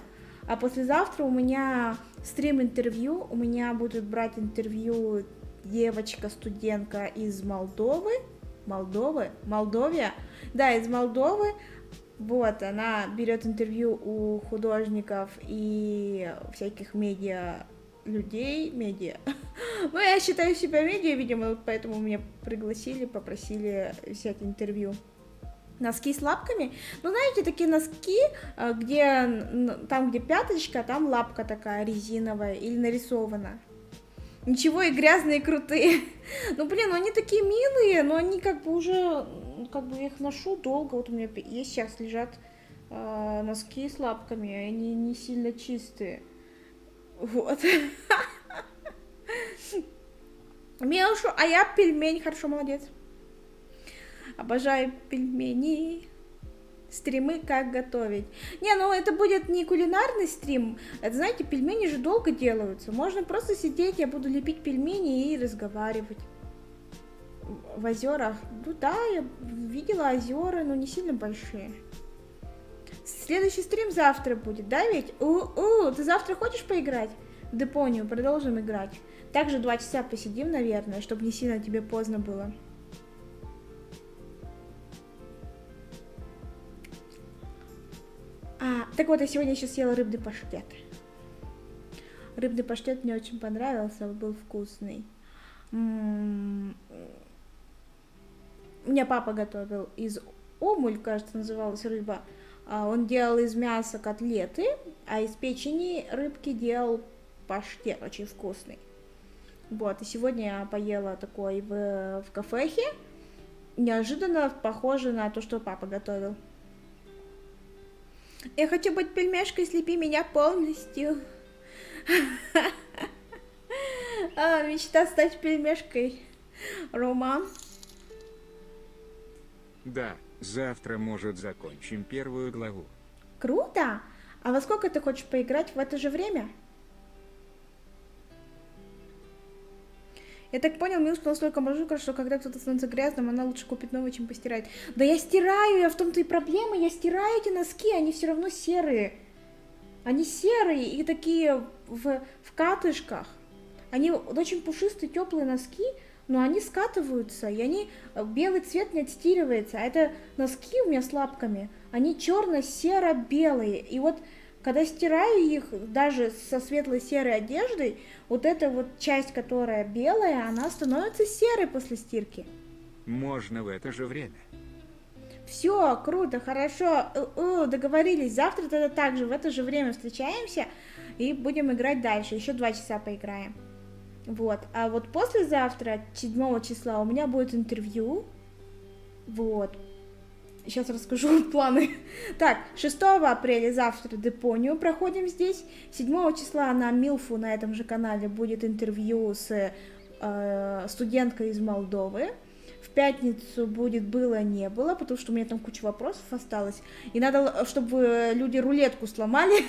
А послезавтра у меня стрим-интервью. У меня будут брать интервью девочка-студентка из Молдовы. Молдовия. Да, из Молдовы. Вот, она берет интервью у художников и всяких медиа. Ну, я считаю себя медиа, видимо, поэтому меня пригласили, попросили взять интервью. Носки с лапками. Ну, знаете, такие носки, где пяточка, там лапка такая резиновая или нарисована. Ничего, и грязные, и крутые. Ну, блин, они такие милые, но они как бы уже, я их ношу долго. Вот у меня есть сейчас лежат носки с лапками, они не сильно чистые. Вот. Милшу, а я пельмень, хорошо, молодец. Обожаю пельмени. Стримы, как готовить. Не, ну это будет не кулинарный стрим. Это, знаете, пельмени же долго делаются. Можно просто сидеть, я буду лепить пельмени и разговаривать. В озерах. Ну да, я видела озера, но не сильно большие. Следующий стрим завтра будет, да ведь? Ты завтра хочешь поиграть? В депонию, продолжим играть. Также 2 часа посидим, наверное, чтобы не сильно тебе поздно было. Так вот, я сегодня еще съела рыбный паштет. Рыбный паштет мне очень понравился, был вкусный. Меня папа готовил из омуль, кажется, называлась рыба. Он делал из мяса котлеты, а из печени рыбки делал паштет, очень вкусный. Вот, и сегодня я поела такой в кафехе. Неожиданно похоже на то, что папа готовил. Я хочу быть пельмешкой, слепи меня полностью. Мечта стать пельмешкой. Роман? Да, завтра, может, закончим 1 главу. Круто! А во сколько ты хочешь поиграть в это же время? Я так понял, милша настолько мажука, что когда кто-то становится грязным, она лучше купит новый, чем постирать. Да я стираю, я в том-то и проблема, я стираю эти носки, они все равно серые. Они серые и такие в катышках. Они очень пушистые, теплые носки, но они скатываются, и белый цвет не отстирывается. А это носки у меня с лапками, они черно-серо-белые. И вот когда стираю их даже со светлой серой одеждой, вот эта вот часть, которая белая, она становится серой после стирки. Можно в это же время. Все, круто, хорошо, договорились. Завтра тогда также в это же время встречаемся и будем играть дальше. Еще 2 часа поиграем. Вот, а вот послезавтра, 7 числа, у меня будет интервью. Вот. Сейчас расскажу планы. Так, 6 апреля завтра депонию проходим здесь. 7 числа на милфу на этом же канале будет интервью с студенткой из Молдовы. В пятницу будет было-не было, потому что у меня там куча вопросов осталось. И надо, чтобы люди рулетку сломали.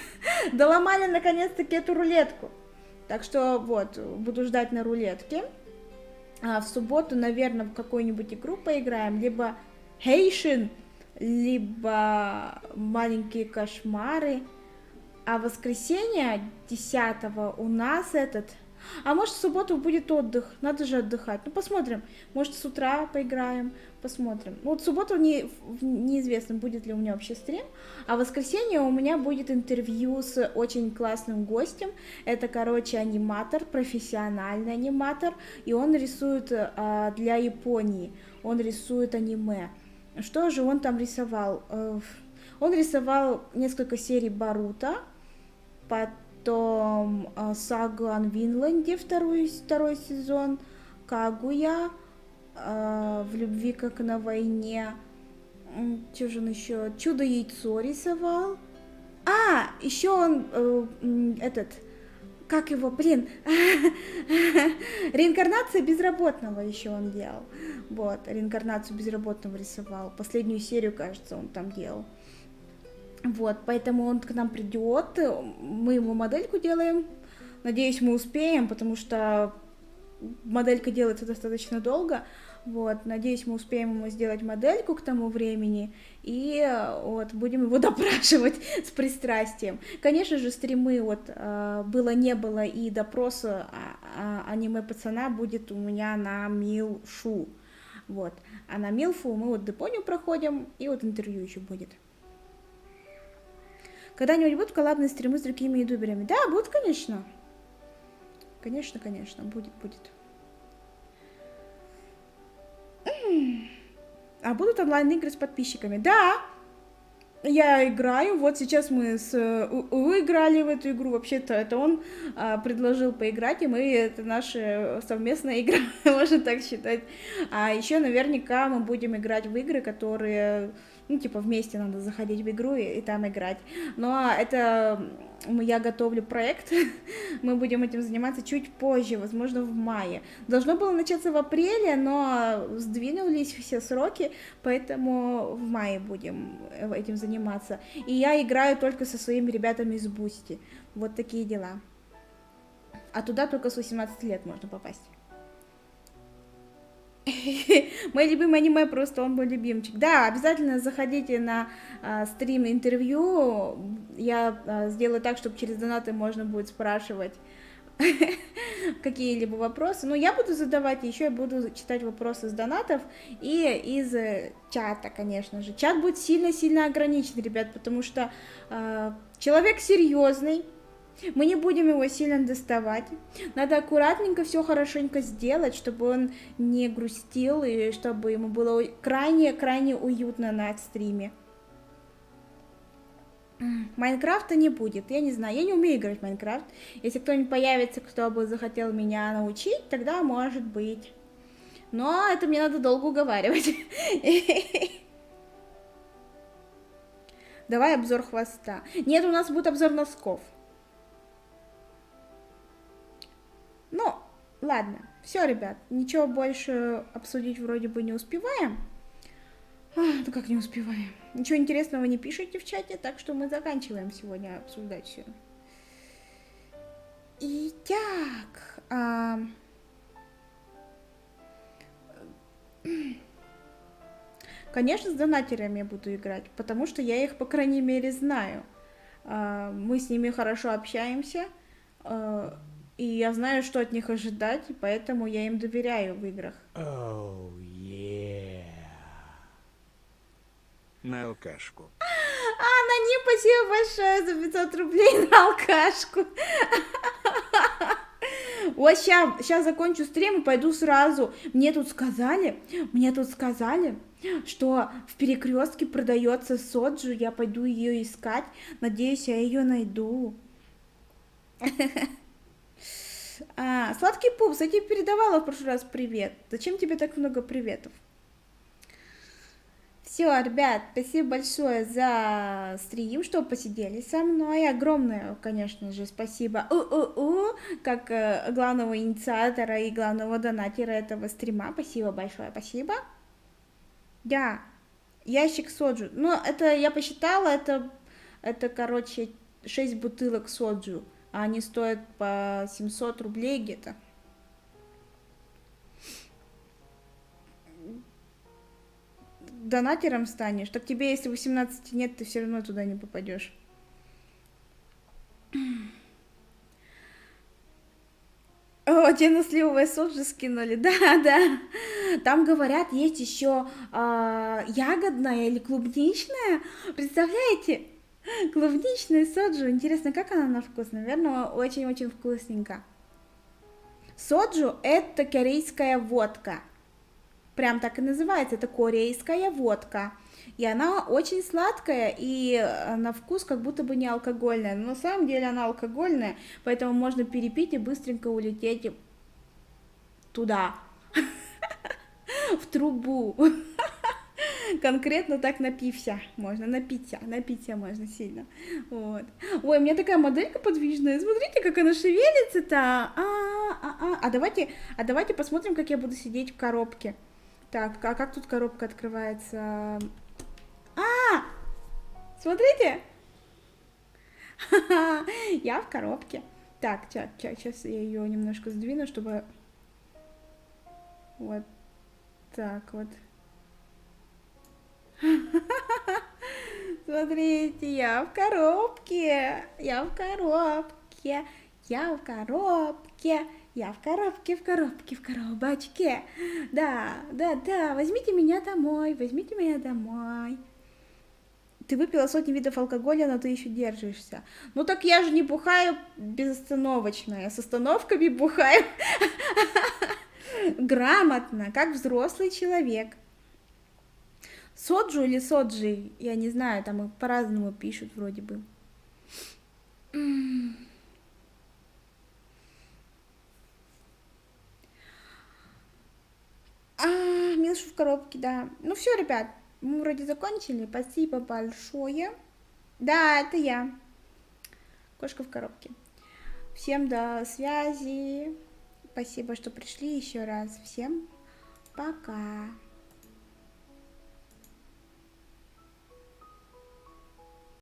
Доломали наконец-таки эту рулетку. Так что вот, буду ждать на рулетке. А в субботу, наверное, в какую-нибудь игру поиграем. Либо Хейшин, либо маленькие кошмары. А в воскресенье 10-го у нас А может, в субботу будет отдых, надо же отдыхать. Ну, посмотрим. Может, с утра поиграем, посмотрим. Ну, вот в субботу неизвестно, будет ли у меня вообще стрим. А в воскресенье у меня будет интервью с очень классным гостем. Это, короче, аниматор, профессиональный аниматор. И он рисует для Японии. Он рисует аниме. Что же он там рисовал? Он рисовал несколько серий Боруто. потом Сагу о Винланде второй сезон, Кагуя, в любви как на войне. Что же он еще? Чудо-яйцо рисовал. Еще он как его, реинкарнация безработного еще он делал. Вот, реинкарнацию безработного рисовал. Последнюю серию, кажется, он там делал. Вот, поэтому он к нам придет, мы ему модельку делаем. Надеюсь, мы успеем, потому что моделька делается достаточно долго. Вот, надеюсь, мы успеем ему сделать модельку к тому времени, и вот будем его допрашивать с пристрастием. Конечно же, стримы вот было-не было, и допрос аниме пацана будет у меня на милшу. Вот, а на милфу мы вот депонию проходим, и вот интервью еще будет. Когда-нибудь будут коллабные стримы с другими ютуберами? Да, будут, конечно. Конечно, будет. А будут онлайн-игры с подписчиками? Да, я играю. Вот сейчас мы играли в эту игру. Вообще-то это он предложил поиграть, и это наша совместная игра, можно так считать. А еще наверняка мы будем играть в игры, которые... вместе надо заходить в игру и там играть. Но это я готовлю проект, мы будем этим заниматься чуть позже, возможно, в мае. Должно было начаться в апреле, но сдвинулись все сроки, поэтому в мае будем этим заниматься. И я играю только со своими ребятами из Бусти. Вот такие дела. А туда только с 18 лет можно попасть. Мой любимый аниме, просто он мой любимчик. Да, обязательно заходите на стрим интервью. Я сделаю так, чтобы через донаты можно будет спрашивать какие-либо вопросы. Но я буду задавать, еще я буду читать вопросы с донатов и из чата, конечно же. Чат будет сильно-сильно ограничен, ребят, потому что человек серьезный. Мы не будем его сильно доставать. Надо аккуратненько все хорошенько сделать, чтобы он не грустил и чтобы ему было крайне уютно на стриме. Майнкрафта не будет. Я не знаю, я не умею играть в Майнкрафт. Если кто-нибудь появится, кто бы захотел меня научить, тогда может быть. Но это мне надо долго уговаривать. Давай обзор хвоста. Нет, у нас будет обзор носков. Ну, ладно, все, ребят, ничего больше обсудить вроде бы не успеваем. Ну как не успеваем? Ничего интересного не пишите в чате, так что мы заканчиваем сегодня обсуждать все. Итак, конечно, с донатерами я буду играть, потому что я их, по крайней мере, знаю. Мы с ними хорошо общаемся. И я знаю, что от них ожидать, и поэтому я им доверяю в играх. Oh, yeah. На алкашку. Аноним, спасибо большое за 500 рублей на алкашку. Вот сейчас закончу стрим и пойду сразу. Мне тут сказали, что в Перекрестке продается соджу, я пойду ее искать. Надеюсь, я ее найду. Сладкий пупс, я тебе передавала в прошлый раз привет. Зачем тебе так много приветов? Все, ребят, спасибо большое за стрим, что посидели со мной. Огромное, конечно же, спасибо как главного инициатора и главного донатера этого стрима. Спасибо большое, спасибо. Да, ящик соджу. Ну, это я посчитала, это короче, 6 бутылок соджу. А они стоят по 700 рублей где-то. Донатером станешь, так тебе, если 18 нет, ты все равно туда не попадешь. О, тебе на сливовое соджу скинули, да. Там, говорят, есть еще ягодная или клубничная. Представляете? Клубничная соджу. Интересно, как она на вкус? Наверное, очень-очень вкусненько. Соджу — это корейская водка. Прям так и называется, это корейская водка. И она очень сладкая, и на вкус как будто бы не алкогольная. Но на самом деле она алкогольная, поэтому можно перепить и быстренько улететь туда, в трубу. Конкретно так напиться можно, напиться можно сильно. Вот. Ой, у меня такая моделька подвижная, смотрите, как она шевелится-то. А давайте посмотрим, как я буду сидеть в коробке. Так, а как тут коробка открывается? Смотрите. Я в коробке. Так, сейчас я ее немножко сдвину, чтобы... Вот так вот. Смотрите, я в коробке, я в коробке, я в коробке, я в коробке, в коробке, в коробочке. Да, возьмите меня домой, возьмите меня домой. Ты выпила сотни видов алкоголя, но ты еще держишься. Ну так я же не бухаю безостановочно, я с остановками бухаю. Грамотно, как взрослый человек. Соджу или соджи, я не знаю, там их по-разному пишут вроде бы. Милшу в коробке, да. Ну все, ребят, мы вроде закончили. Спасибо большое. Да, это я. Кошка в коробке. Всем до связи. Спасибо, что пришли еще раз. Всем пока.